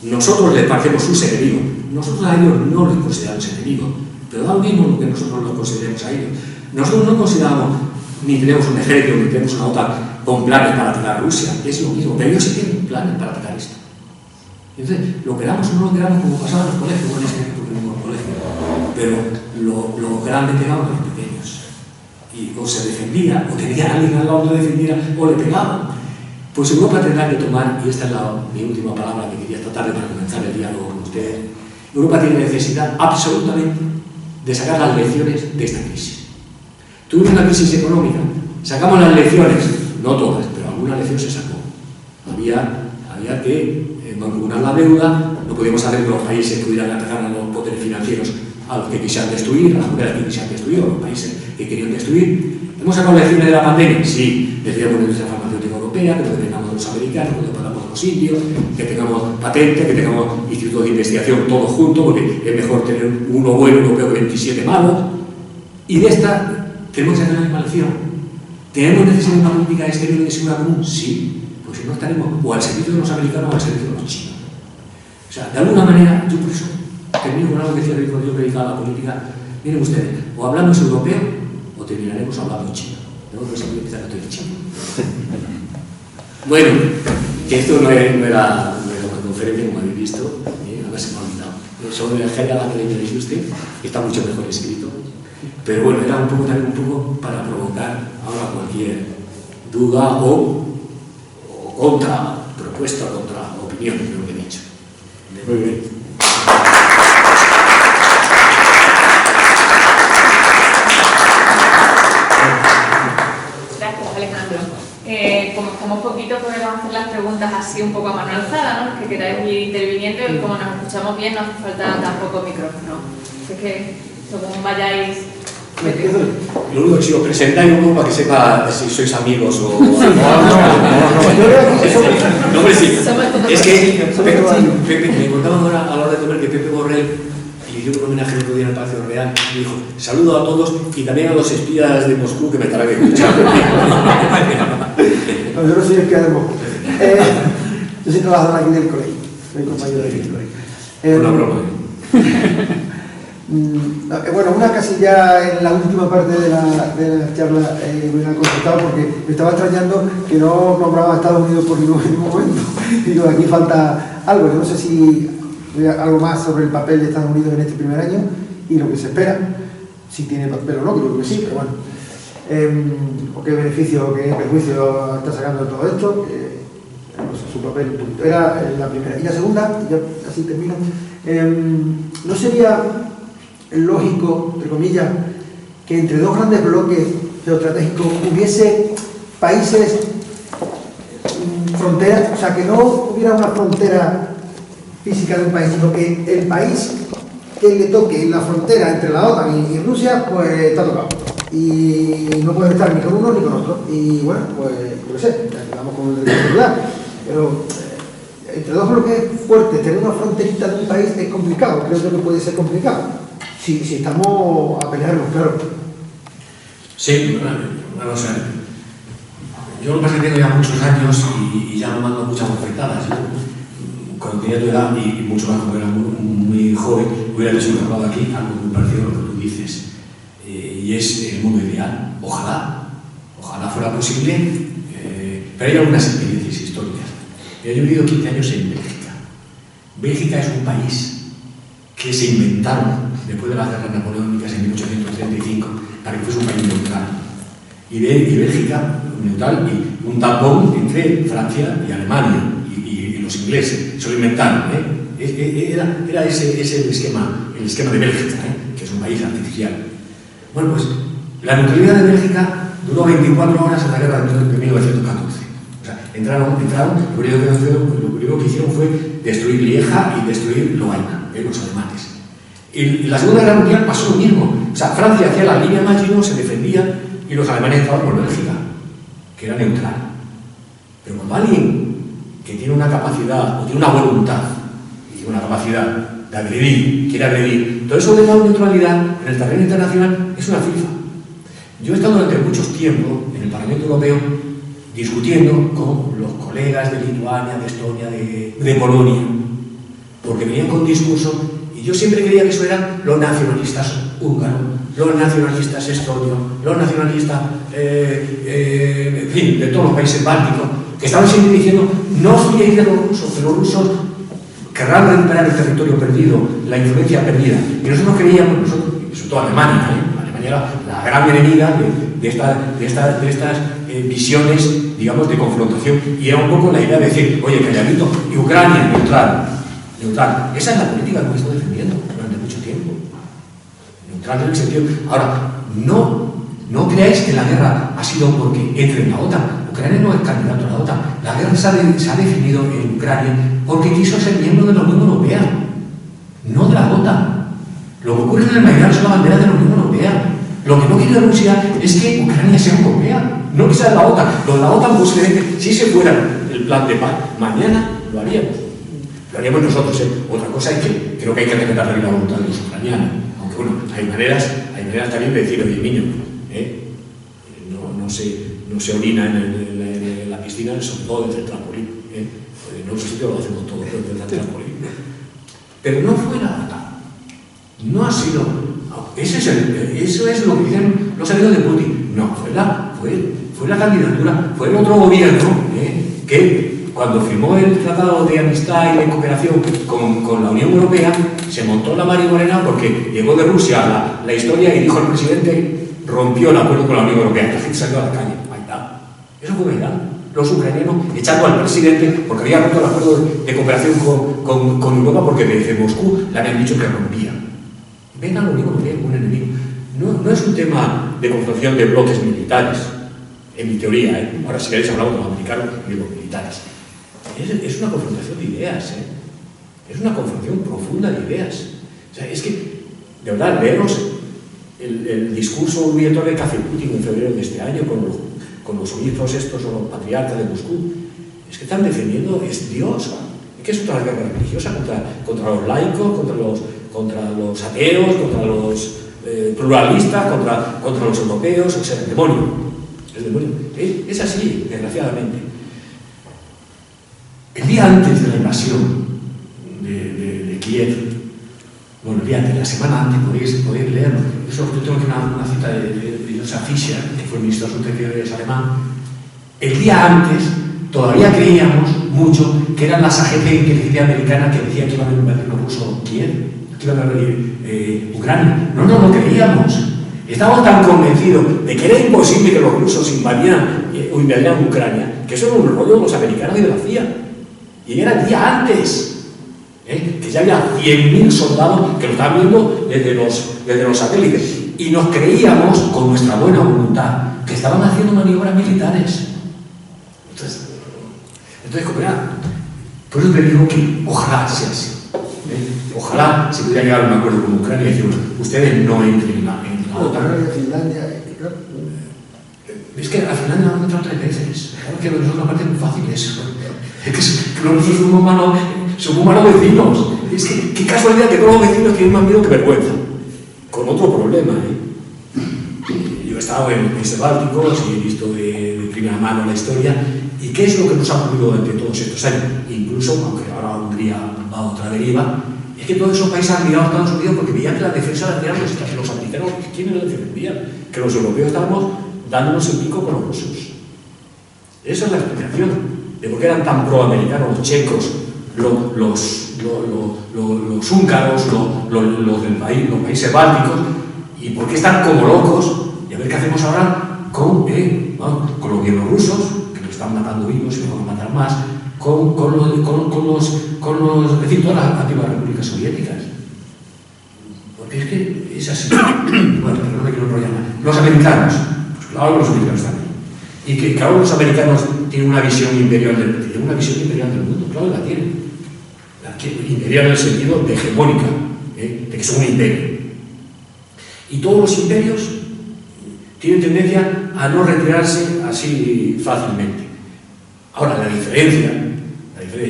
nosotros les parecemos sus enemigos, nosotros a ellos no los consideramos enemigos, pero da lo mismo lo que nosotros los consideremos a ellos. Nosotros no consideramos, ni tenemos un ejército, ni tenemos una OTAN con planes para atacar a Rusia, que es lo mismo, pero ellos sí tienen planes para atacar esto. Entonces, lo queramos o no lo queramos, como pasaba en los colegios, con este ejemplo que tenemos en el colegio, pero lo grandes pegaban a los pequeños. Y o se defendía, o tenía alguien al lado que defendiera, o le pegaban. Pues Europa tendrá que tomar, y esta es mi última palabra que quería esta tarde para comenzar el diálogo con ustedes, Europa tiene necesidad absolutamente de sacar las lecciones de esta crisis. Tuvimos una crisis económica, sacamos las lecciones, no todas, pero alguna lección se sacó. Había que mancomunar la deuda, no podíamos hacer que los países pudieran atacar a los poderes financieros, a los que quisieran destruir, a las mujeres que quisieran destruir, a los países que querían destruir. ¿Hemos sacado lecciones de la pandemia? Sí, decíamos la industria farmacéutica europea, que no dependamos de los americanos, que no dependamos de los indios, que tengamos patentes, que tengamos institutos de investigación todos juntos, porque es mejor tener uno bueno europeo que 27 malos. Y de esta tenemos que sacar la misma lección. ¿Tenemos necesidad de una política exterior de seguridad común? Sí, pues si no estaremos o al servicio de los americanos o al servicio de los chinos. O sea, de alguna manera, yo por eso termino con algo que decía David cuando yo predicaba la política. Miren ustedes, o hablamos europeo o terminaremos hablando chino. Tengo que saber empezar a estoy chino. Bueno, que esto no era una conferencia, como habéis visto, a ver si me ha olvidado. Sobre la Jerga la que le usted, que está mucho mejor escrito. Pero bueno, era también un poco para provocar ahora cualquier duda o contra propuesta, contra opinión de lo que he dicho. Muy bien. Gracias, Alejandro. Como un poquito podemos hacer las preguntas así un poco a mano alzada, ¿no? Que queráis ir interviniendo y como nos escuchamos bien no hace falta tampoco micrófono. Es que según vayáis Lo único que si os presentáis un poco para que sepa si sois amigos o... No, hombre, sí. Es que Somos Pepe, me contaban ahora a la hora de comer que Pepe Borrell le hicieron un homenaje el otro día en el Palacio Real y dijo: saludo a todos y también a los espías de Moscú que me estarán escuchando. No, yo no soy espía de Moscú. Yo soy trabajador aquí del colegio. Soy compañero de aquí del colegio. Una broma. Bueno, una casi ya en la última parte de la charla me ha contestado porque me estaba extrañando que no nombraba a Estados Unidos por ningún momento. Digo, aquí falta algo. Yo no sé si algo más sobre el papel de Estados Unidos en este primer año y lo que se espera, si tiene papel o no, creo que sí, pero bueno. O qué beneficio o qué perjuicio está sacando de todo esto. Su papel era la primera. Y la segunda, ya casi termino, ¿no sería lógico, entre comillas, que entre dos grandes bloques geoestratégicos hubiese países, fronteras, o sea, que no hubiera una frontera física de un país, sino que el país que le toque en la frontera entre la OTAN y Rusia, pues está tocado? Y no pueden estar ni con uno ni con otro. Y bueno, pues yo qué sé, quedamos con el derecho de hablar. Pero entre dos bloques fuertes, tener una fronterita de un país es complicado, creo que puede ser complicado. Si estamos a pelearnos, claro. Sí, bueno, o sea, yo lo que pasa es que tengo ya muchos años y ya me mando muchas bofetadas. Cuando tenía tu edad y mucho más, cuando era muy joven, hubiera desarrollado aquí algo muy parecido a lo que tú dices. Y es el mundo ideal. Ojalá fuera posible, pero hay algunas experiencias históricas. Yo he vivido 15 años en Bélgica. Bélgica es un país que se inventaron después de las guerras napoleónicas en 1835 para que fuese un país neutral. Y Bélgica, neutral, y un tampón entre Francia y Alemania y los ingleses. Se lo inventaron, Era ese el esquema de Bélgica, que es un país artificial. Bueno, pues la neutralidad de Bélgica duró 24 horas en la guerra de 1914. O sea, entraron, lo primero que hicieron fue destruir Lieja y destruir Lovaina, los alemanes. Y la Segunda Guerra Mundial pasó lo mismo. O sea, Francia hacía la línea Maginot, se defendía, y los alemanes entraban por Bélgica, que era neutral. Pero cuando alguien que tiene una capacidad, o tiene una voluntad, y una capacidad de agredir, quiere agredir, todo eso de la neutralidad en el terreno internacional es una FIFA. Yo he estado durante mucho tiempo en el Parlamento Europeo discutiendo con los colegas de Lituania, de Estonia, de Polonia, porque venían con discurso y yo siempre creía que eso eran los nacionalistas húngaros, los nacionalistas estonios, los nacionalistas, en fin, de todos los países bálticos, que estaban siempre diciendo: no os fiéis de los rusos, que los rusos querrán recuperar el territorio perdido, la influencia perdida. Y nosotros creíamos, sobre todo Alemania, Alemania era la gran enemiga de estas visiones, digamos, de confrontación, y era un poco la idea de decir: oye, calladito, y Ucrania neutral. Esa es la política que hemos estado defendiendo durante mucho tiempo. Neutral en el sentido. Ahora, no creáis que la guerra ha sido porque entre en la OTAN. Ucrania no es candidato a la OTAN. La guerra se ha definido en Ucrania porque quiso ser miembro de la Unión Europea, no de la OTAN. Lo que ocurre en el Maidán es la bandera de la Unión Europea. Lo que no quiere Rusia es que Ucrania sea europea, no que sea de la OTAN. Lo de la OTAN, posiblemente, si se fuera el plan de paz, mañana lo haríamos. Lo haríamos nosotros. Otra cosa es que creo que hay que respetar la voluntad de los ucranianos. Aunque bueno, hay maneras también de decir: oye, niño, no se orina en la piscina, sobre todo desde el trampolín. En otro sitio lo hacemos todo desde el trampolín. Pero no fue la OTAN. No ha sido. Eso es lo que dicen los amigos de Putin. No, fue la candidatura, fue el otro gobierno que, cuando firmó el Tratado de Amistad y de Cooperación con la Unión Europea, se montó la marimorena porque llegó de Rusia la historia y dijo el presidente: rompió el acuerdo con la Unión Europea. La gente salió a la calle. Maidán. Eso fue Maidán. Los ucranianos echando al presidente porque había roto el acuerdo de cooperación con Europa, porque desde Moscú le habían dicho que rompía. Venga la Unión Europea como un enemigo. No es un tema de confrontación de bloques militares, en mi teoría. Ahora, si queréis, hablamos de los americanos y de los militares. Es una confrontación de ideas. Es una confrontación profunda de ideas. O sea, es que, de verdad, leeros el discurso obligatorio que hace Putin en febrero de este año con los obispos estos o los patriarcas de Moscú, es que están defendiendo, es Dios, es que es otra guerra religiosa contra los laicos, contra los ateos, contra los pluralistas, contra los europeos, o sea, el demonio. Es así, desgraciadamente. El día antes de la invasión de Kiev, bueno, el día antes, la semana antes, podéis leerlo. Eso yo tengo aquí una cita de Josef Fischer, que fue el ministro de Asuntos Exteriores alemán. El día antes todavía creíamos mucho que eran las agencias de inteligencia americanas que decían que iban a invadir los rusos Kiev, que iban a invadir Ucrania. No lo creíamos. Estábamos tan convencidos de que era imposible que los rusos invadieran Ucrania, que eso era un rollo de los americanos y de la CIA. Y era el día antes. Que ya había 100.000 soldados que lo estaban viendo desde los satélites. Y nos creíamos, con nuestra buena voluntad, que estaban haciendo maniobras militares. Entonces cooperaban. Por eso te digo que ojalá sea así. Ojalá se pudiera llegar a un acuerdo con Ucrania y decir, bueno, ustedes no entren en la OTAN. Es que a Finlandia no han entrado 3 veces. Claro que nosotros nos parece muy fácil eso. Es que los rusos somos malos vecinos. Es que qué casualidad que todos los vecinos tienen más miedo que vergüenza. Con otro problema, Yo he estado en países bálticos y he visto de primera mano la historia. ¿Y qué es lo que nos ha ocurrido durante todos estos años? Incluso, aunque ahora Hungría va a otra deriva, es que todos esos países han mirado a Estados Unidos porque veían que la defensa la tenían los americanos. ¿Quiénes la defendían? Que los europeos estábamos dándonos el pico con los rusos. Esa es la explicación de por qué eran tan proamericanos los checos, los húngaros, los países bálticos, y por qué están como locos. Y a ver qué hacemos ahora con los gobiernos rusos, que nos están matando vivos y nos van a matar más, con todas las antiguas repúblicas soviéticas. Porque es que es así. Bueno, pero no me quiero enrollar más. Los americanos, pues claro que los americanos también. Y que claro, los americanos tienen una visión imperial del mundo, claro que la tienen. Imperial en el sentido de hegemónica, de que son un imperio. Y todos los imperios tienen tendencia a no retirarse así fácilmente. Ahora, la diferencia,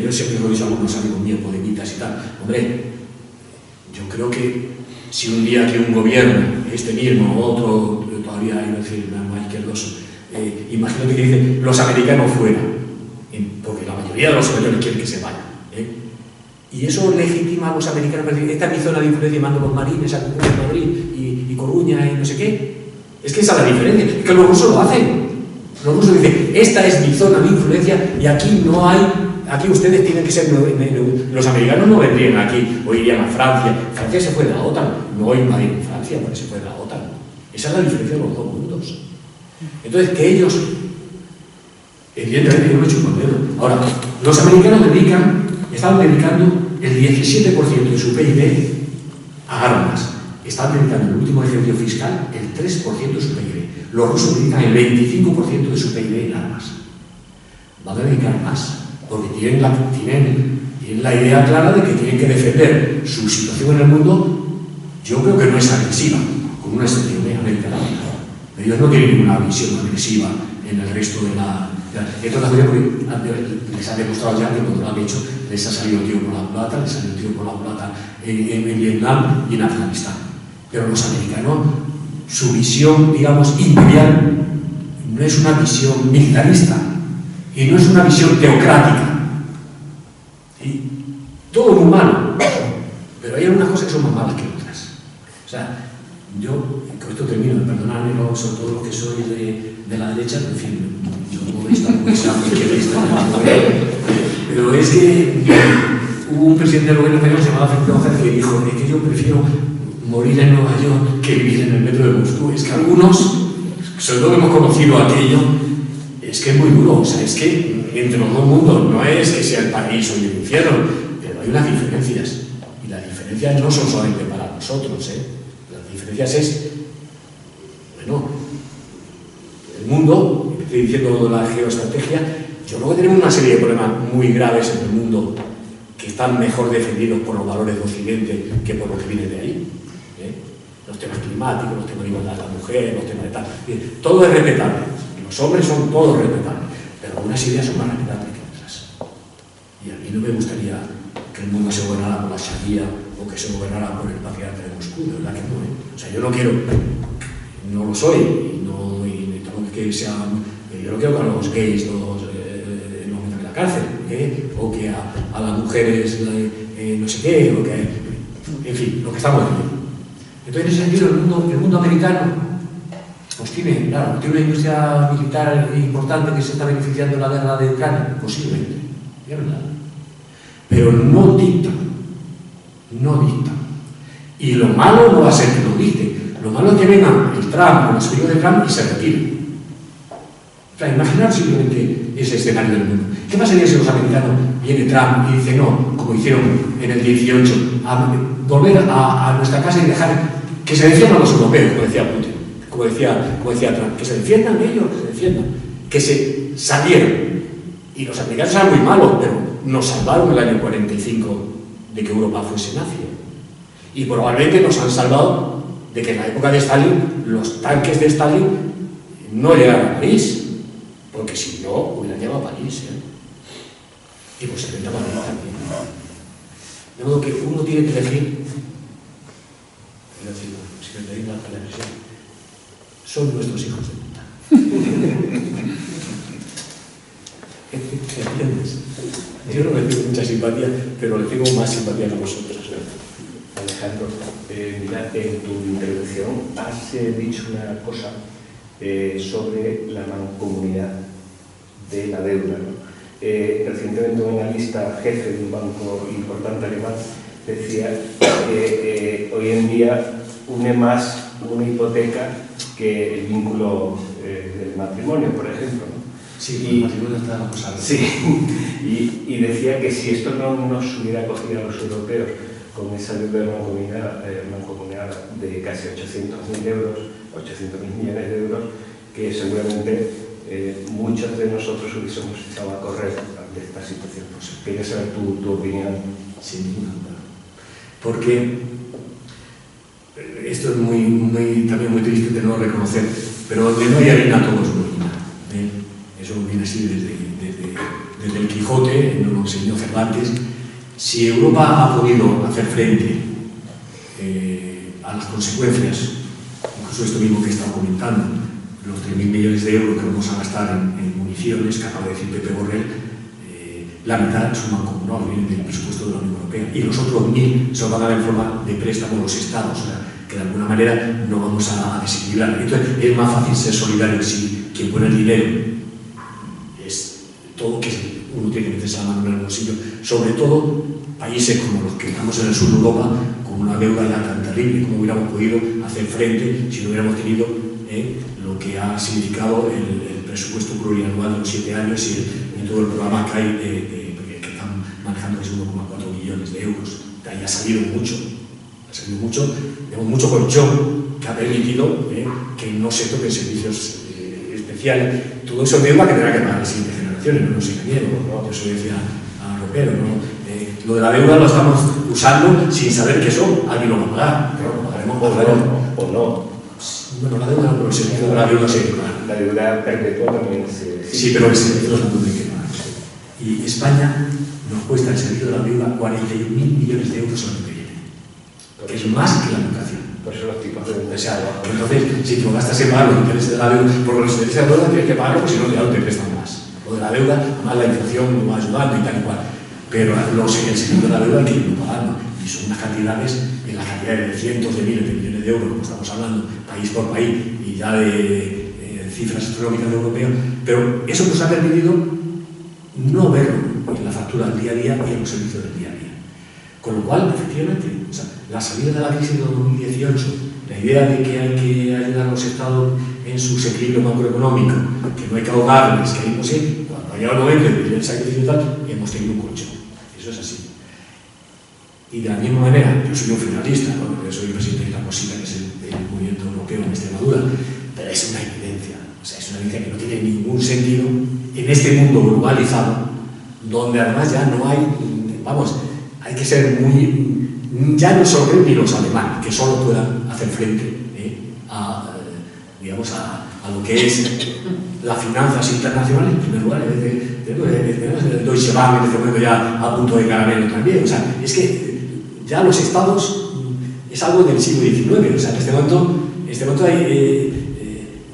yo siempre lo he dicho a algunos amigos míos, polemitas y tal, hombre, yo creo que si un día que un gobierno, este mismo o otro, todavía hay, más izquierdoso, imagínate que dice los americanos fuera, porque la mayoría de los españoles quieren que se vayan. Y eso legitima a los americanos para decir, esta es mi zona de influencia y mando los marines a Madrid y Coruña y no sé qué. Es que esa es la diferencia, es que los rusos lo hacen. Los rusos dicen, esta es mi zona de influencia y aquí no hay, aquí ustedes tienen que ser, los americanos no vendrían aquí o irían a Francia. Francia se fue de la OTAN, no invadir Francia porque se fue de la OTAN. Esa es la diferencia de los dos mundos. Entonces, que ellos, evidentemente yo no he hecho un dedo. Ahora, los americanos estaban dedicando el 17% de su PIB a armas. Están dedicando en el último ejercicio fiscal el 3% de su PIB. Los rusos dedican el 25% de su PIB en armas. Van a dedicar más, porque tienen la idea clara de que tienen que defender su situación en el mundo. Yo creo que no es agresiva, con una excepción de América Latina. Ellos no tienen ninguna visión agresiva en el resto de la... Entonces, les ha demostrado ya que cuando lo han hecho, les ha salido tiro por la plata, en Vietnam y en Afganistán. Pero los americanos, su visión, digamos, imperial, no es una visión militarista y no es una visión teocrática. Y todo es muy malo, pero hay algunas cosas que son más malas que otras. O sea, yo, con esto termino, perdonadme, sobre todo lo que soy de la derecha, en fin, yo no estar muy izquierdista, pero es que hubo un presidente del gobierno español llamado Felipe González que dijo que yo prefiero morir en Nueva York que vivir en el metro de Moscú. Es que algunos, sobre todo que hemos conocido aquello, es que es muy duro. O sea, es que entre los dos mundos no es que sea el paraíso y el infierno, pero hay unas diferencias. Y las diferencias no son solamente para nosotros, Las diferencias es, bueno, el mundo, y estoy diciendo la geoestrategia, yo creo que tenemos una serie de problemas muy graves en el mundo que están mejor defendidos por los valores de Occidente que por los que vienen de ahí. los temas climáticos, los temas de igualdad de la mujer, los temas de tal. Bien, todo es respetable. Los hombres son todos respetables, pero algunas ideas son más respetables que otras. Y a mí no me gustaría que el mundo se gobernara por la Sharia o que se gobernara por el patriarca de Moscú, de verdad que no. O sea, yo no quiero, no lo soy, y tampoco que sean, yo no quiero que a los gays los metan en la cárcel, o que a las mujeres no sé qué, o que, en fin, lo que estamos viendo. Entonces, en ese sentido, el mundo americano pues tiene una industria militar importante que se está beneficiando de la guerra de Ucrania, posiblemente, es verdad. Pero no dicta. Y lo malo no va a ser que lo dicte. Lo malo es que venga el Trump, el escribo de Trump y se retire. O sea, imaginar simplemente ese escenario del mundo. ¿Qué pasaría si los americanos viene Trump y dice no, como hicieron en el 18, a volver a nuestra casa y dejar que se defiendan los europeos, como decía Putin, como decía Trump, que se defiendan ellos, que se salieran? Y los americanos eran muy malos, pero nos salvaron el año 45 de que Europa fuese nazi. Y probablemente nos han salvado de que en la época de Stalin los tanques de Stalin no llegaran a París, porque si no hubieran llegado a París. Y posiblemente a París también. De modo que uno tiene que elegir, si me pedís la expresión, son nuestros hijos de puta. ¿Entiendes? Yo no le tengo mucha simpatía, pero le tengo más simpatía que a vosotros. Alejandro, mira, en tu intervención has dicho una cosa sobre la mancomunidad de la deuda, ¿no? Recientemente un analista jefe de un banco importante alemán decía que hoy en día une más una hipoteca que el vínculo del matrimonio, por ejemplo, ¿no? Sí, el matrimonio está acosado. Sí, y decía que si esto no nos hubiera cogido a los europeos con esa deuda mancomunada de casi 800.000 millones de euros, que seguramente muchos de nosotros hubiésemos echado a correr de esta situación. Quería saber tu opinión. Sin ninguna duda. Porque esto es también muy triste de no reconocer, pero donde no hay arena todo es ruina. Eso viene así desde el Quijote, nos lo enseñó Cervantes. Si Europa ha podido hacer frente a las consecuencias, incluso esto mismo que he estado comentando, los 3.000 millones de euros que vamos a gastar en municiones, que acaba de decir Pepe Borrell, la mitad son mancomunados, vienen del presupuesto de la Unión Europea, y los otros 1.000 se los van a dar en forma de préstamo a los estados, o sea, que de alguna manera no vamos a desequilibrar. Entonces es más fácil ser solidario si quien pone el dinero es todo, que uno tiene que meterse la mano en el bolsillo, sobre todo países como los que estamos en el sur de Europa, con una deuda ya tan terrible, como hubiéramos podido hacer frente si no hubiéramos tenido lo que ha significado el presupuesto plurianual de los 7 años y todo el programa que hay que están manejando, que es 1,4 billones de euros. De ahí ha salido mucho colchón que ha permitido que no se toquen servicios especiales. Todo eso es deuda que tendrá que pagar las siguientes generaciones, no nos engañemos, ¿no? Eso decía a Ropero, ¿no? Lo de la deuda lo estamos usando sin saber que eso alguien lo va a pagar, pero lo pagaremos o no. Bueno, la deuda no, pero el servicio de la deuda sí. La deuda perpetua también sí, pero el servicio es muy que pagar. Y España nos cuesta el servicio de la deuda 41.000 millones de euros al año que viene, que es más que la educación. Por eso los tipos de deuda. O sea, entonces, si tú gastas en pagar los intereses de la deuda, porque los intereses de la deuda tienes que pagar, porque si no, ya no te prestan más. O de la deuda, más la inflación va ayudando y tal y cual. Pero el servicio de la deuda hay que irlo pagando. Y son unas cantidades, en las cantidades de cientos de miles de millones de euros, como estamos hablando, país por país, y ya de cifras astronómicas de europeos. Pero eso nos ha permitido no verlo en la factura del día a día y en los servicios del día a día. Con lo cual, efectivamente, o sea, la salida de la crisis de 2018, la idea de que hay que ayudar a los estados en su equilibrio macroeconómico, que no hay que ahogarles, que hay, no sé, cuando ha llegado el momento de el sacrificio y tal, hemos tenido un colchón. Eso es así. Y de la misma manera, yo soy un finalista, ¿no? Porque soy presidente de la COSICA, que es el movimiento europeo en Extremadura, pero es una evidencia, o sea, es una evidencia que no tiene ningún sentido en este mundo globalizado, donde además ya no hay, vamos, hay que ser muy... Ya no solo ni los alemanes, que solo puedan hacer frente digamos, a lo que es las finanzas internacionales, en primer lugar, el Deutsche Bank en este momento ya a punto de caramelo también. O sea, es que ya los estados es algo del siglo XIX. O sea, en este momento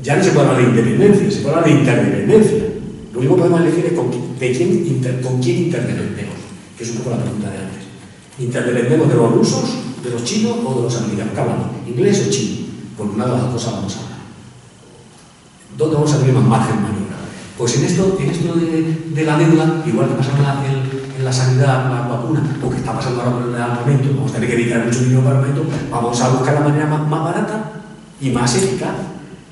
ya no se puede hablar de independencia, se puede hablar de interdependencia. Lo único que podemos elegir es con quién interdependemos, que es un poco la pregunta de antes. ¿Interdependemos de los rusos, de los chinos o de los americanos? ¿Qué hablamos? ¿Inglés o chino? Porque una de las dos cosas vamos a hablar. ¿Dónde vamos a tener más margen de maniobra? Pues en esto de la deuda, igual que pasa en la sanidad, la vacuna, o que está pasando ahora con el armamento, vamos a tener que dedicar mucho dinero para el armamento, vamos a buscar la manera más barata y más eficaz.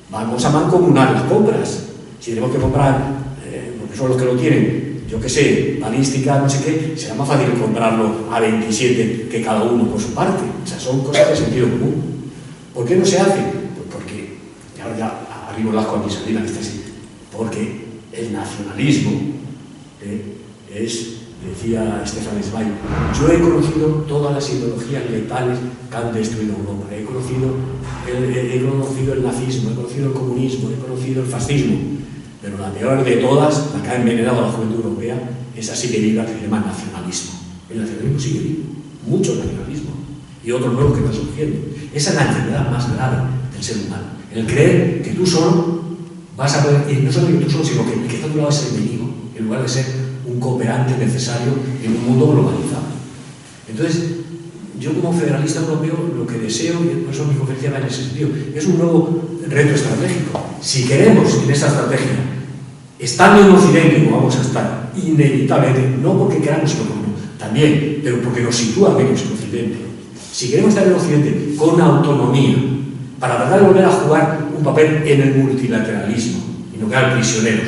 Vamos a mancomunar las compras. Si tenemos que comprar, porque son los que lo tienen, yo qué sé, balística, no sé qué, será más fácil comprarlo a 27 que cada uno por su parte. O sea, son cosas de sentido común. ¿Por qué no se hace? Pues porque, y ahora ya abrimos las con mi salida, porque el nacionalismo decía Stefan Zweig, yo he conocido todas las ideologías letales que han destruido Europa. He conocido el nazismo, he conocido el comunismo, he conocido el fascismo, pero la peor de todas, la que ha envenenado a la juventud europea, es así que viva, que se llama nacionalismo. El nacionalismo sigue vivo, mucho nacionalismo, y otros nuevos que están surgiendo. Esa es la enfermedad más grave del ser humano, el creer que tú solo vas a poder, y no solo que tú solo, sino que el que está a tu lado es el enemigo, en lugar de ser un cooperante necesario en un mundo globalizado. Entonces, yo como federalista europeo lo que deseo, y por eso mi conferencia va en ese sentido, es un nuevo reto estratégico. Si queremos en esa estrategia, estando en Occidente, como vamos a estar, inevitablemente, no porque queramos, sino porque también, pero porque nos sitúa menos en Occidente. Si queremos estar en Occidente con autonomía, para tratar de volver a jugar un papel en el multilateralismo, y no quedar prisioneros,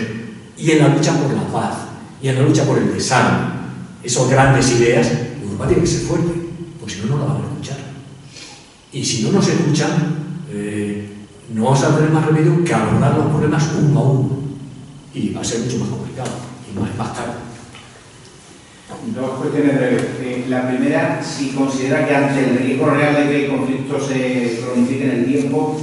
y en la lucha por la paz, y en la lucha por el desarme, esas grandes ideas, Europa tiene que ser fuerte, porque si no, no la van a escuchar. Y si no nos escuchan, no vamos a tener más remedio que abordar los problemas uno a uno. Y va a ser mucho más complicado, y más tarde. Dos cuestiones breves. La primera, si considera que ante el riesgo real de que el conflicto se cronifique en el tiempo,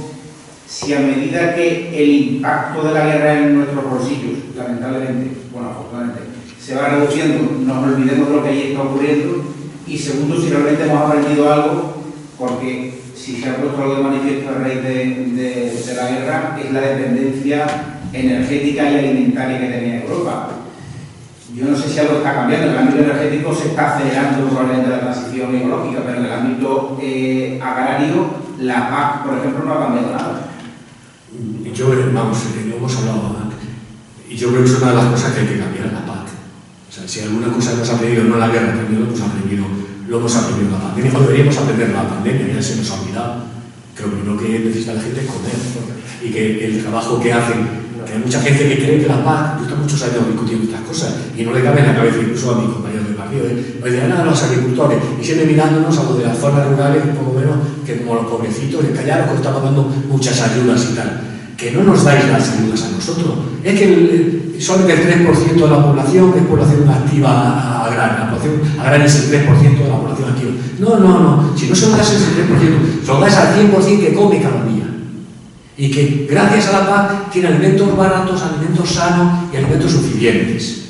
si a medida que el impacto de la guerra en nuestros bolsillos, lamentablemente, bueno, afortunadamente, se va reduciendo, nos olvidemos de lo que allí está ocurriendo. Y segundo, si realmente hemos aprendido algo, porque si se ha puesto algo de manifiesto a raíz de la guerra, es la dependencia energética y alimentaria que tenía Europa. Yo no sé si algo está cambiando. En el ámbito energético se está acelerando probablemente la transición ecológica, pero en el ámbito agrario, la PAC, por ejemplo, no ha cambiado nada. Yo, vamos, lo hemos hablado antes, y yo creo que es una de las cosas que hay que cambiar en la PAC. O sea, si alguna cosa hemos aprendido, no la guerra, también lo hemos aprendido en la pandemia, o deberíamos aprender la pandemia, ya se nos ha olvidado. Creo que lo que necesita la gente es comer, y que el trabajo que hacen, que hay mucha gente que cree que la PAC, yo estoy muchos años discutiendo estas cosas, y no le cabe en la cabeza incluso a mis compañeros del partido, a los agricultores, y siempre mirándonos a los de las zonas rurales, un poco menos que como los pobrecitos, que ya nos estamos dando muchas ayudas y tal. Que no nos dais las ayudas a nosotros. Es que solamente el 3% de la población es población activa agraria. La población agraria es el 3% de la población activa. No. Si no se lo das ese 3%, se lo das al 100% que come cada día. Y que gracias a la PAC tiene alimentos baratos, alimentos sanos y alimentos suficientes.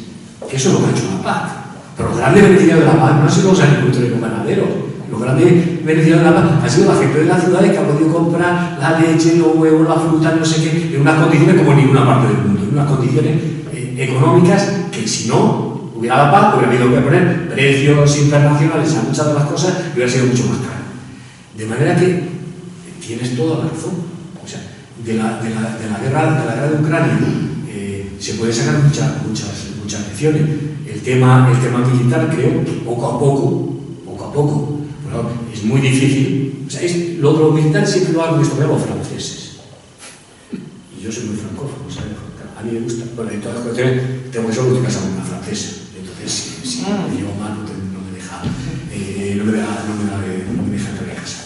Que eso es lo que ha hecho la PAC. Pero los grandes beneficiarios de la PAC no han sido los agricultores y los ganaderos. Los grandes beneficiarios de la PAC ha sido la gente de las ciudades que ha podido comprar la leche, los huevos, la fruta, no sé qué, en unas condiciones como en ninguna parte del mundo, en unas condiciones económicas que si no hubiera la PAC hubiera habido que poner precios internacionales a muchas de las cosas y hubiera sido mucho más caro. De manera que tienes toda la razón. O sea, de la guerra de Ucrania se puede sacar muchas lecciones. El tema militar, creo, poco a poco, bueno, es muy difícil. O sea, lo militar siempre lo han visto los franceses. Y yo soy muy francófono, ¿sabes? A mí me gusta. Bueno, en todas las cuestiones tengo que ser última casa una francesa. Entonces, si me llevo mal, no me deja entrar a casa.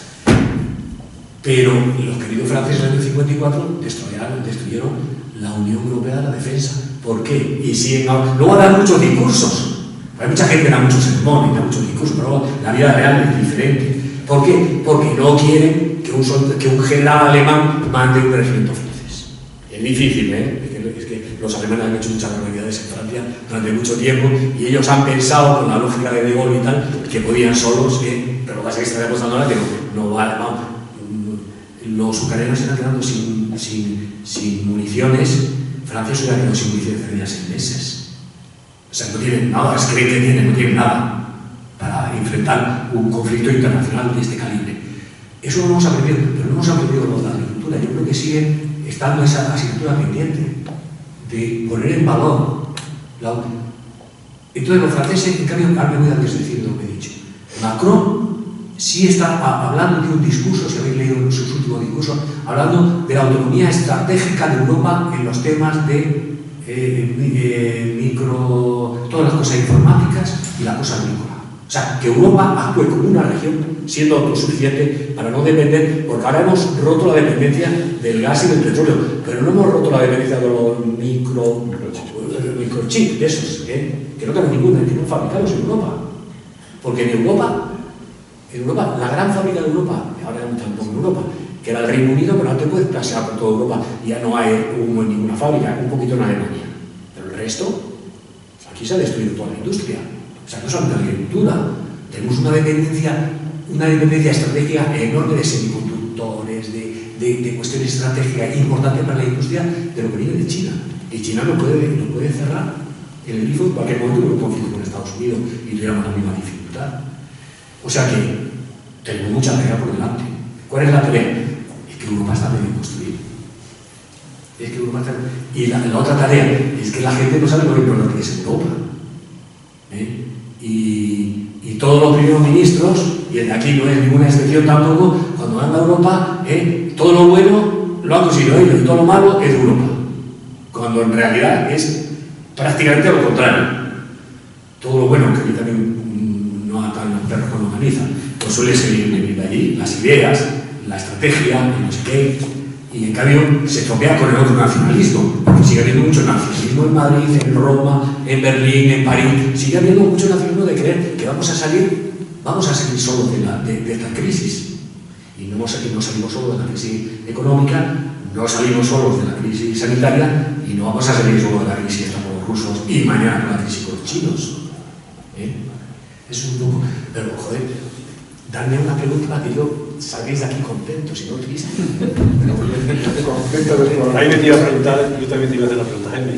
Pero los queridos franceses en el 54 destruyeron la Unión Europea de la Defensa. ¿Por qué? Y siguen luego dan muchos discursos. Hay mucha gente que da muchos sermones, da muchos discursos, pero la vida real es diferente. ¿Por qué? Porque no quieren que un general alemán mande un regimiento francés. Es difícil, ¿eh? Es que los alemanes han hecho muchas barbaridades en Francia durante mucho tiempo y ellos han pensado, con la lógica de Gaulle y tal, que podían solos, pero lo que pasa es que está demostrando ahora que no vale, vamos. Los ucranianos se están quedando sin municiones. Francia se hubiera quedado sin municiones hace 6 meses. O sea, no tienen nada, es que no tienen nada para enfrentar un conflicto internacional de este calibre. Eso lo hemos aprendido, pero no hemos aprendido lo de la agricultura. Yo creo que sigue estando esa asignatura pendiente de poner en valor la otra. Entonces los franceses, en cambio, ahora me voy a desdecir de lo que he dicho. Macron sí está hablando de un discurso, si habéis leído sus últimos discursos, hablando de la autonomía estratégica de Europa en los temas de todas las cosas informáticas y la cosa agrícola. O sea, que Europa actúe como una región siendo autosuficiente para no depender, porque ahora hemos roto la dependencia del gas y del petróleo, pero no hemos roto la dependencia de los microchips, de esos, que no tenemos ninguno, que no fabricados en Europa. Porque en Europa, la gran fábrica de Europa, ahora tampoco en Europa, que era el Reino Unido, pero no te puedes pasear por toda Europa, y ya no hay humo en ninguna fábrica, un poquito en Alemania. Pero el resto, aquí se ha destruido toda la industria. O sea, no solamente la agricultura, tenemos una dependencia estratégica enorme de semiconductores, de cuestiones estratégicas importantes para la industria de lo que viene de China. Y China no puede cerrar el grifo en cualquier momento con un conflicto con Estados Unidos y tuviéramos la misma dificultad. O sea que tenemos mucha tarea por delante. ¿Cuál es la tarea? Es que Europa está medio construida. Y la otra tarea es que la gente no sabe lo importante que es Europa. Y todos los primeros ministros, y aquí no es ninguna excepción tampoco, cuando van a Europa, todo lo bueno lo han conseguido ellos y todo lo malo es de Europa. Cuando en realidad es prácticamente lo contrario. Todo lo bueno, que aquí también no atan los perros con longaniza, pues suele ser de allí, las ideas, la estrategia, y no sé qué, y en cambio se estropea con el otro nacionalismo, porque sigue habiendo mucho nacionalismo en Madrid, en Roma, en Berlín, en París, sigue habiendo mucho nacionalismo de creer que vamos a salir solos de esta crisis. Y no salimos solos de la crisis económica, no salimos solos de la crisis sanitaria y no vamos a salir solos de la crisis con los rusos y mañana con la crisis con los chinos. Es un poco... Pero, joder, dadme una pregunta que yo salgáis de aquí contento, si no triste. Ahí me te iba a preguntar, yo también te iba a hacer la pregunta, Jaime.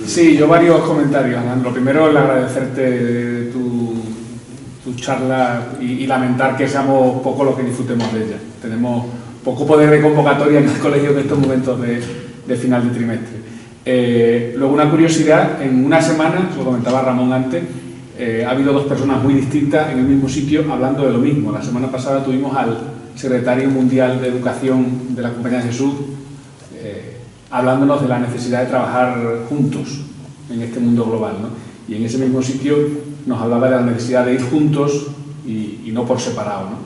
Sí, yo varios comentarios, Alan. Lo primero, el agradecerte tu charla y lamentar que seamos poco los que disfrutemos de ella. Tenemos poco poder de convocatoria en el colegio en estos momentos de final de trimestre. Luego, una curiosidad, en una semana, lo comentaba Ramón antes, ha habido 2 personas muy distintas en el mismo sitio hablando de lo mismo. La semana pasada tuvimos al secretario mundial de Educación de la Compañía de Jesús hablándonos de la necesidad de trabajar juntos en este mundo global, ¿no? Y en ese mismo sitio nos hablaba de la necesidad de ir juntos y no por separado, ¿no?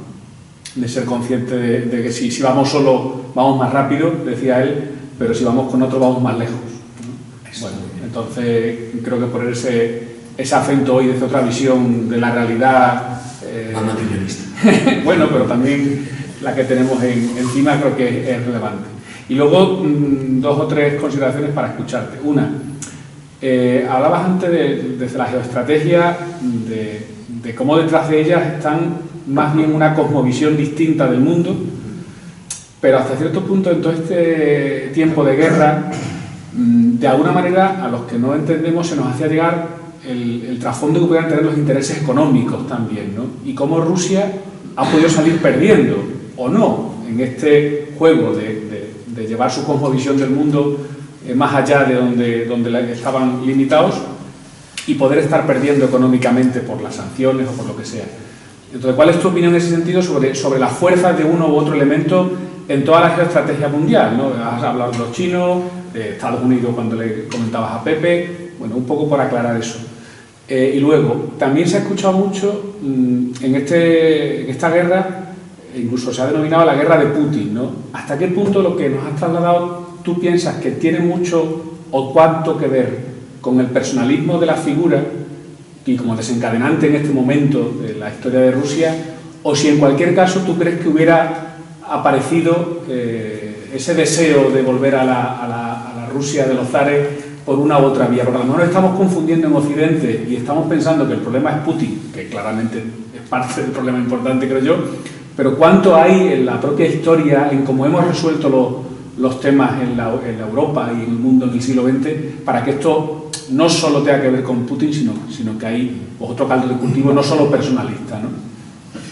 De ser consciente de que si vamos solo vamos más rápido, decía él, pero si vamos con otro vamos más lejos, ¿no? Bueno, entonces creo que poner ese acento hoy desde otra visión de la realidad más materialista. bueno, pero también la que tenemos encima creo que es relevante. Y luego 2 o 3 consideraciones para escucharte. Una, hablabas antes desde la geoestrategia de cómo detrás de ellas están más bien una cosmovisión distinta del mundo, pero hasta cierto punto en todo este tiempo de guerra, de alguna manera a los que no entendemos se nos hacía llegar el trasfondo que pudieran tener los intereses económicos también, ¿no? Y cómo Rusia ha podido salir perdiendo, o no, en este juego de llevar su cosmovisión del mundo más allá de donde estaban limitados y poder estar perdiendo económicamente por las sanciones o por lo que sea. Entonces, ¿cuál es tu opinión en ese sentido sobre las fuerzas de uno u otro elemento en toda la geoestrategia mundial, ¿no? Has hablado de los chinos, de Estados Unidos cuando le comentabas a Pepe, bueno, un poco por aclarar eso. Y luego, también se ha escuchado mucho en esta guerra, incluso se ha denominado la guerra de Putin, ¿no? ¿Hasta qué punto lo que nos has trasladado tú piensas que tiene mucho o cuánto que ver con el personalismo de la figura y como desencadenante en este momento de la historia de Rusia, o si en cualquier caso tú crees que hubiera aparecido ese deseo de volver a la Rusia de los zares por una u otra vía, porque a lo mejor estamos confundiendo en Occidente y estamos pensando que el problema es Putin, que claramente es parte del problema importante, creo yo, pero cuánto hay en la propia historia, en cómo hemos resuelto los temas en la Europa y en el mundo en el siglo XX, para que esto no solo tenga que ver con Putin, sino que hay otro caldo de cultivo no solo personalista, ¿no?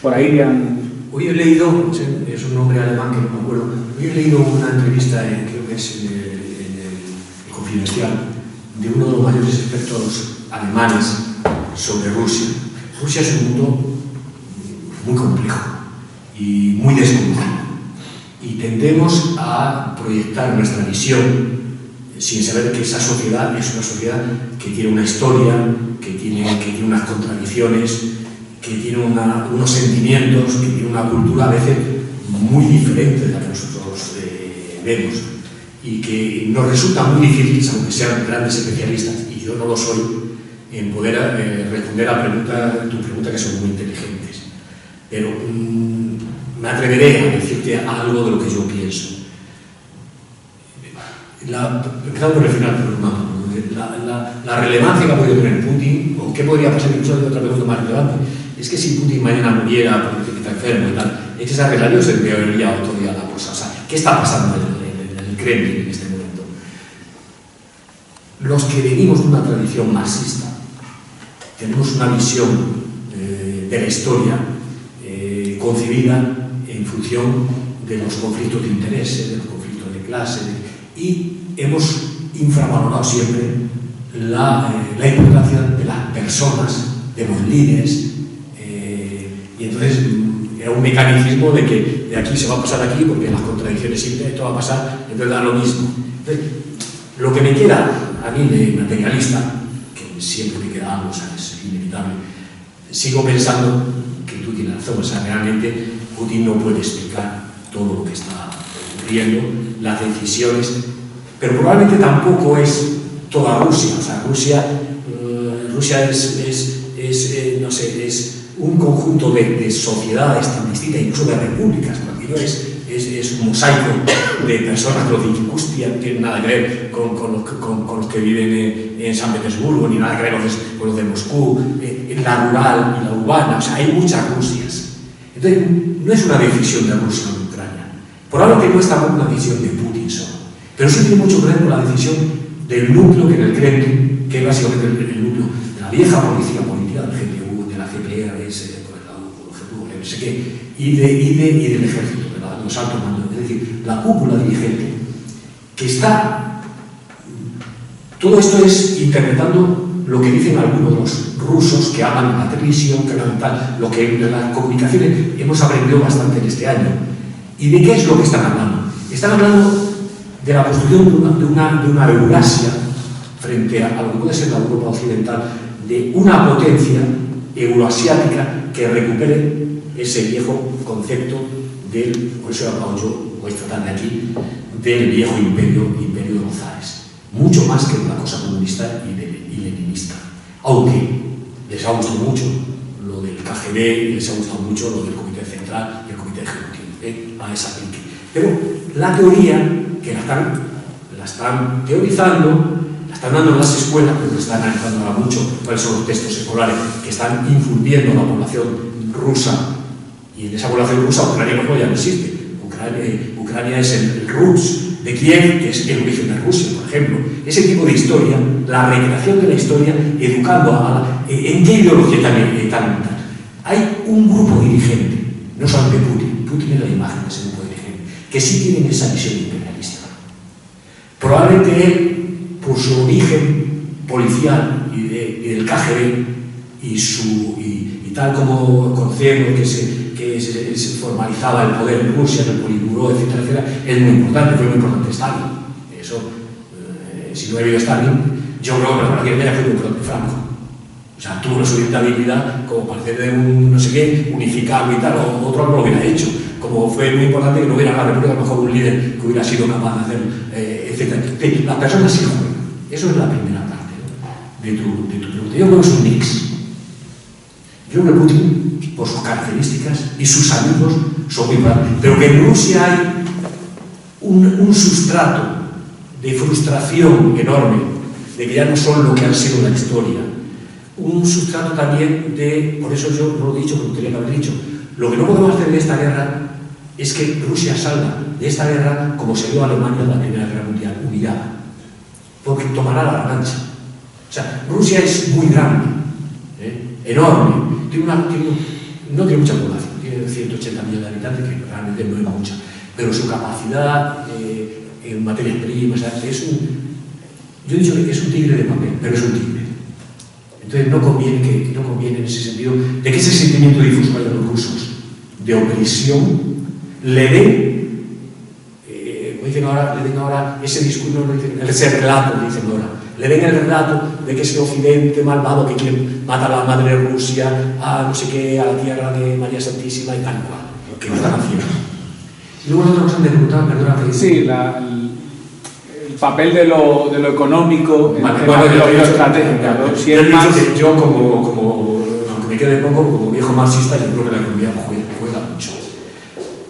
Por ahí irían... Hoy he leído, es un nombre alemán que no me acuerdo, hoy he leído una entrevista, creo que es en el Confidencial, de uno de los mayores expertos alemanes sobre Rusia. Rusia es un mundo muy complejo y muy desconocido. Y tendemos a proyectar nuestra visión sin saber que esa sociedad es una sociedad que tiene una historia, que tiene unas contradicciones, que tiene unos sentimientos, que tiene una cultura a veces muy diferente de la que nosotros vemos y que nos resulta muy difícil, aunque sean grandes especialistas, y yo no lo soy, en poder responder a tu pregunta, que son muy inteligentes. Pero me atreveré a decirte algo de lo que yo pienso. Empezando por el final, la relevancia que ha podido tener Putin, o qué podría pasar, incluso de otra pregunta más relevante, es que si Putin mañana muriera porque está enfermo y tal, es que se arreglaría o se empeoraría otro día la cosa. O sea, ¿qué está pasando en el Kremlin en este momento? Los que venimos de una tradición marxista, tenemos una visión de la historia concebida en función de los conflictos de intereses, de los conflictos de clase, y hemos infravalorado siempre la importancia de las personas, de los líderes, y entonces era un mecanismo de que de aquí se va a pasar aquí, porque las contradicciones siempre esto va a pasar, entonces da lo mismo. Entonces, lo que me queda a mí de materialista, que siempre me queda algo, ¿sabes? Es inevitable, sigo pensando que tú tienes razón, o sea, realmente Putin no puede explicar todo lo que está ocurriendo, las decisiones, pero probablemente tampoco es toda Rusia. O sea, Rusia es no sé, es un conjunto de sociedades tan distintas, incluso de repúblicas, porque no es un mosaico de personas que los de Ingustia no tienen nada que ver con los que viven en San Petersburgo, ni nada que ver con los de Moscú, en la rural y la urbana. O sea, hay muchas Rusias. Entonces, no es una decisión de Rusia o de Ucrania. Probablemente no es tampoco una decisión de Putin solo, pero sí tiene mucho que ver con la decisión del núcleo que en el Kremlin, que es básicamente el núcleo de la vieja policía política, del GPU, de la CPRS, no sé qué, y del ejército, de los altos mandos, es decir, la cúpula dirigente, que está... Todo esto es interpretando lo que dicen algunos de los rusos que hablan de matricium, que hablan tal, lo que en las comunicaciones hemos aprendido bastante en este año. ¿Y de qué es lo que están hablando? Están hablando de la construcción de una Eurasia frente a lo que puede ser la Europa occidental, de una potencia euroasiática que recupere ese viejo concepto del, por eso he hablado yo, voy a tratar de aquí, del viejo imperio de los zares. Mucho más que una cosa comunista y leninista. Aunque les ha gustado mucho lo del KGB y les ha gustado mucho lo del Comité Central y el Comité Ejecutivo, a esa gente. Pero la teoría, que la están teorizando, la están dando en las escuelas, pero están analizando ahora mucho cuáles son los textos escolares que están infundiendo a la población rusa. Y en esa población rusa, Ucrania ya no existe. Ucrania es el Rus de Kiev, que es el origen de Rusia, por ejemplo. Ese tipo de historia, la recreación de la historia, educando ¿en qué ideología también? Hay un grupo dirigente, no solamente Putin es la imagen de ese grupo dirigente, que sí tienen esa visión imperialista. Probablemente él, por su origen policial y del KGB, y tal como concepto que se formalizaba el poder en Rusia, en el Politburó, etcétera, etcétera, es muy importante, fue muy importante Stalin. Eso, si no hubiera habido Stalin, yo creo que la Guerra fue muy importante Franco. O sea, tuvo la suficiente habilidad como para hacer de un no sé qué, unificado y tal, o otro no lo hubiera hecho. Como fue muy importante que no hubiera en la República, a lo mejor un líder que hubiera sido capaz de hacer, etcétera. Las personas sí juegan. Eso es la primera parte, ¿no?, de tu pregunta. Yo creo que es un mix. Yo creo que Putin, por sus características y sus amigos, son muy malos. Pero que en Rusia hay un sustrato de frustración enorme, de que ya no son lo que han sido en la historia. Un sustrato también de, por eso yo no lo he dicho, pero tenía que haber dicho, lo que no podemos hacer de esta guerra es que Rusia salga de esta guerra como se dio a Alemania en la Primera Guerra Mundial, humillada, porque tomará la revancha. O sea, Rusia es muy grande, enorme, no tiene mucha población, tiene 180 millones de habitantes, que realmente no es mucha, pero su capacidad en materias primas, yo he dicho que es un tigre de papel, pero es un tigre. Entonces no conviene en ese sentido de que ese sentimiento difuso que hay en los rusos de opresión le den, le den ahora ese discurso, ese relato, dicen ahora, le den el relato de que es el occidente malvado que quiere matar a la madre de Rusia, a no sé qué, a la tierra de María Santísima y tal cual, lo que no están haciendo. Y luego la otra cosa me preguntaba, perdona, que dice. Sí, el papel de lo económico y lo estratégico. Si es más... Yo como aunque me quede poco, como viejo marxista, yo creo que la economía juega mucho.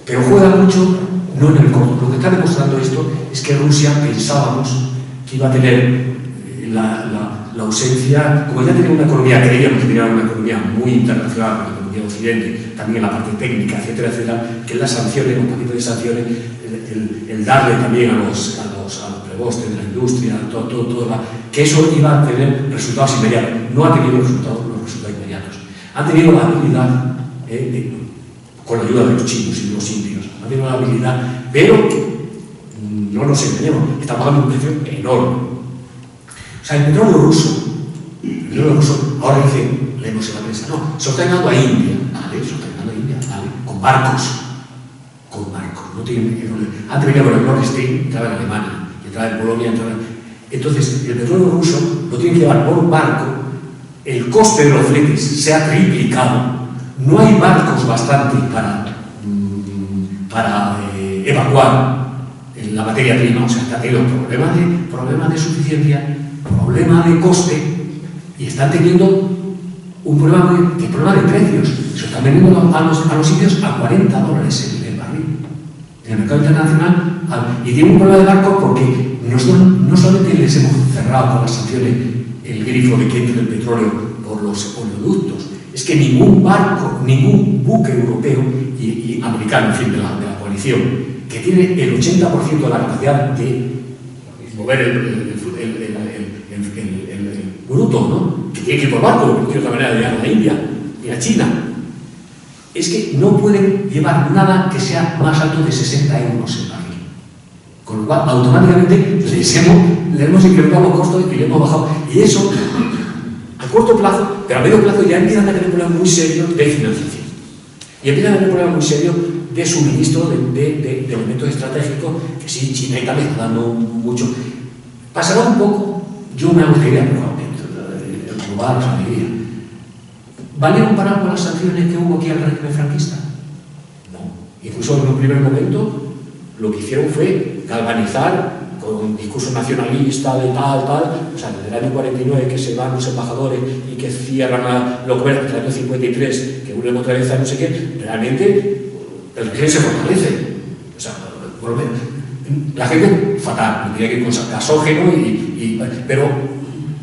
Pero juega mucho no en el corto. Lo que está demostrando esto es que Rusia pensábamos que iba a tener la ausencia, como ya tenía una economía, creíamos que tenía una economía muy internacional, la economía de Occidente, también la parte técnica, etcétera, etcétera, que las sanciones, un poquito de sanciones, el darle también a los prebostes de la industria, que eso iba a tener resultados inmediatos. No ha tenido los resultados inmediatos. Han tenido la habilidad, con la ayuda de los chinos y de los indios, han tenido la habilidad, pero no nos engañemos, está pagando un precio enorme. O sea, el petróleo ruso, ahora dicen, leemos en la prensa, no, se lo está dando a India, ¿vale? Se lo está dando a India, ¿vale? Con barcos, no tienen, antes venía por el Nord Stream, entraba en Alemania, entraba en Polonia, entonces el petróleo ruso lo tienen que llevar por barco, el coste de los fletes se ha triplicado, no hay barcos bastantes para evacuar la materia prima, o sea, está teniendo problemas de suficiencia, problema de coste, y están teniendo un problema de precios. Se están vendiendo a los sitios a $40 el barril en el mercado internacional, y tienen un problema de barco porque nosotros no solamente les hemos cerrado con las sanciones el grifo de que entre el petróleo por los oleoductos, es que ningún barco, ningún buque europeo y americano, en fin, de la coalición, que tiene el 80% de la capacidad de mover el bruto, ¿no? Que tiene que ir por barco, porque no tiene otra manera de llegar a la India y a China. Es que no pueden llevar nada que sea más alto de 60 euros el barril. Con lo cual, automáticamente le hemos incrementado los costos y le hemos bajado. Y eso, a corto plazo, pero a medio plazo ya empiezan a tener problemas muy serios de financiación. Y empiezan a tener problemas muy serios de suministro de elementos estratégicos, que sí, China y tal está dando mucho. Pasará un poco, yo me gustaría probar esa alegría. ¿Valieron para algo las sanciones que hubo aquí al régimen franquista? No. Incluso en un primer momento lo que hicieron fue galvanizar con un discurso nacionalista de tal, o sea, desde el año 49 que se van los embajadores y que cierran los comercios, hasta el año 53 que vuelven otra vez a no sé qué, realmente el régimen se fortalece. O sea, por lo menos, la gente fatal, tendría que ir con gasógeno, pero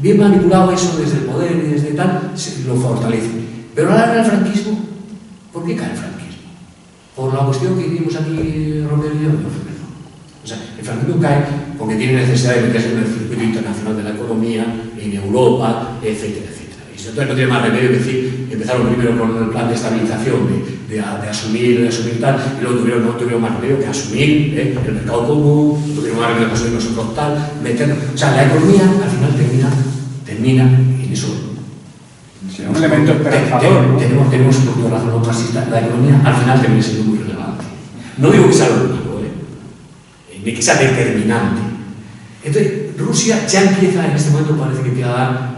bien manipulado eso desde el poder y desde tal, lo fortalece. Pero ahora el franquismo, ¿por qué cae el franquismo? Por la cuestión que vimos aquí, Romero y yo, no. O sea, el franquismo cae porque tiene necesidad de meterse en el circuito internacional de la economía, en Europa, etcétera, etcétera. Y entonces no tiene más remedio que decir, empezaron primero con el plan de estabilización, de asumir tal, y luego no tuvieron más remedio que asumir el mercado común, no tuvieron más remedio que asumir nosotros tal, meternos. O sea, la economía al final termina en eso. Un elemento esperanzador. Tenemos un poquito de razón los marxistas. La economía al final termina siendo muy relevante. No digo que sea lo único, ni que sea determinante. Entonces, Rusia ya empieza, en este momento parece que empieza a dar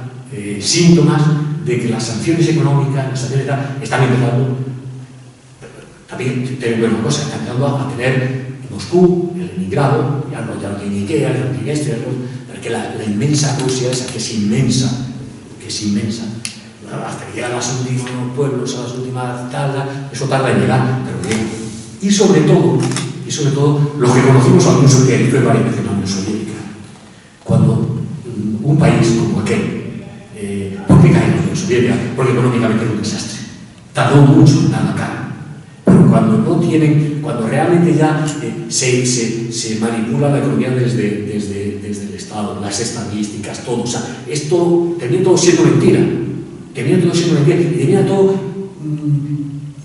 síntomas de que las sanciones económicas, las sanciones están empezando. También tenemos una cosa, están empezando a tener Moscú, el Leningrado, ya no tiene Ikea, ya no tiene porque la inmensa Rusia esa, que es inmensa, hasta que llegan a los últimos pueblos, a las últimas talas, eso tarda en llegar, pero bien. Y sobre todo, los que conocimos a la Unión Soviética, y fue varias veces la Unión Soviética, cuando un país como aquel, ¿por qué cae en la Unión Soviética? Porque económicamente es un desastre. Tardó mucho en dar la cara. Pero cuando no tienen, cuando realmente ya se manipula la economía desde el Estado, las estadísticas, todo, o sea, es todo, termina todo siendo mentira. Termina todo siendo mentira. Y termina todo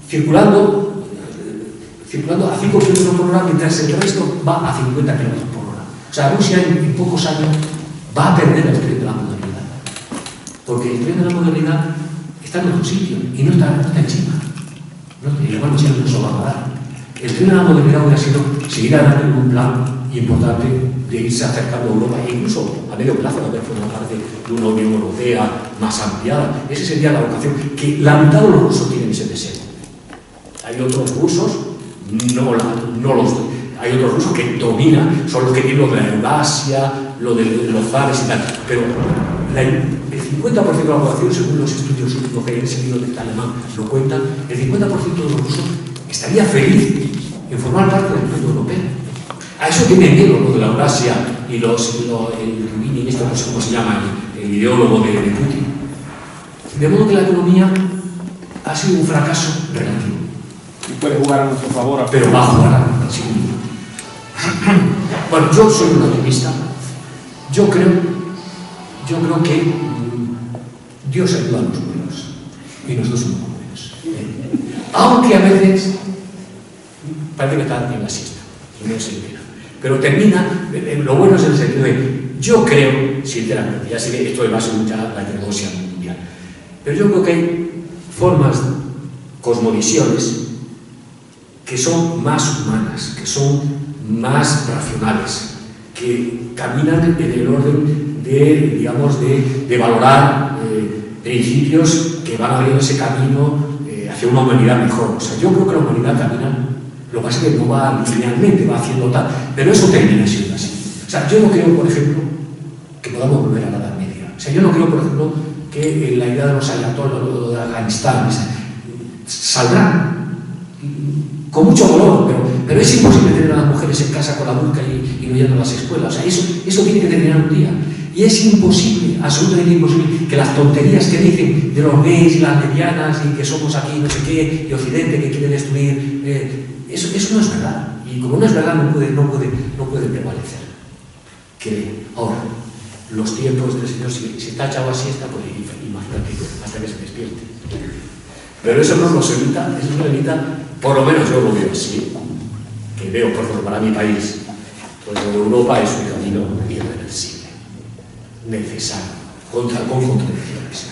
circulando a 5 km por hora, mientras el resto va a 50 km por hora. O sea, Rusia en pocos años va a perder el tren de la modernidad. Porque el tren de la modernidad está en otro sitio y no está en China. Y igual China no se lo va a dar. El tren de la modernidad hubiera sido seguir adelante en un plan importante de irse acercando a Europa e incluso a medio plazo de haber formado parte de una Unión Europea más ampliada. Esa sería la vocación, que la mitad de los rusos tienen ese deseo. Hay otros rusos, hay otros rusos que dominan, son los que tienen lo de la Eurasia, lo de los zares y tal, pero el 50% de la población, según los estudios últimos que he seguido de alemán lo cuentan, el 50% de los rusos estaría feliz en formar parte del mundo europeo. A eso tiene miedo lo de la Eurasia y el Rubini, esto no sé cómo se llama, el ideólogo de Putin. De modo que la economía ha sido un fracaso relativo. Y puede jugar a nuestro favor. Pero va a jugar a sí mismo. Bueno, yo soy un optimista. Yo creo que Dios ayuda a los buenos y nosotros somos buenos. Aunque a veces parece que está en la siesta, no se entera. Pero termina, lo bueno es en el sentido de, yo creo, sinceramente, ya sé que esto va a ser mucha la heterodoxia mundial, pero yo creo que hay formas, cosmovisiones, que son más humanas, que son más racionales, que caminan en el orden de, digamos, de valorar principios que van abriendo ese camino hacia una humanidad mejor. O sea, yo creo que la humanidad camina, lo que pasa es que no va linealmente, va haciendo tal, pero eso termina siendo así. O sea, yo no creo, por ejemplo, que podamos volver a la Edad Media. O sea, yo no creo, por ejemplo, que la idea de los ayatolás o de Afganistán saldrán con mucho dolor, pero es imposible tener a las mujeres en casa con la burka y no yendo a las escuelas. O sea, eso tiene que terminar un día. Y es imposible, absolutamente imposible, que las tonterías que dicen de los gays y las lesbianas y que somos aquí no sé qué, y Occidente que quiere destruir, eso no es verdad. Y como no es verdad, no puede prevalecer. Que ahora, los tiempos del Señor, si está echado a siesta, pues imagínate, hasta que se despierte. Pero eso no nos evita, por lo menos yo lo veo así, que veo, por ejemplo, para mi país, pues Europa es un camino irreversible, necesario, con contradicciones.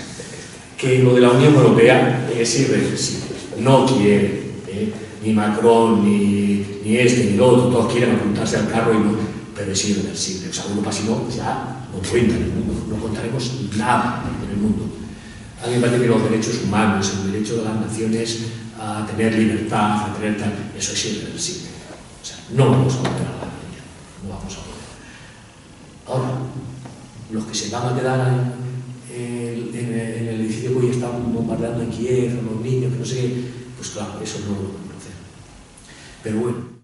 Que lo de la Unión Europea es irreversible, no quiere, ni Macron, ni este, ni lo otro, todos quieren apuntarse al carro, pero es irreversible. O sea, Europa si no, ya no cuenta en el mundo, no contaremos nada en el mundo. A mí me parece que los derechos humanos, el derecho de las naciones a tener libertad, a tener tal, eso es irreversible. O sea, no vamos a volver a la vida, no vamos a volver. Ahora, los que se van a quedar en el edificio que hoy están bombardeando en Kiev, los niños, que no sé qué, pues claro, eso no lo van a hacer. Pero bueno.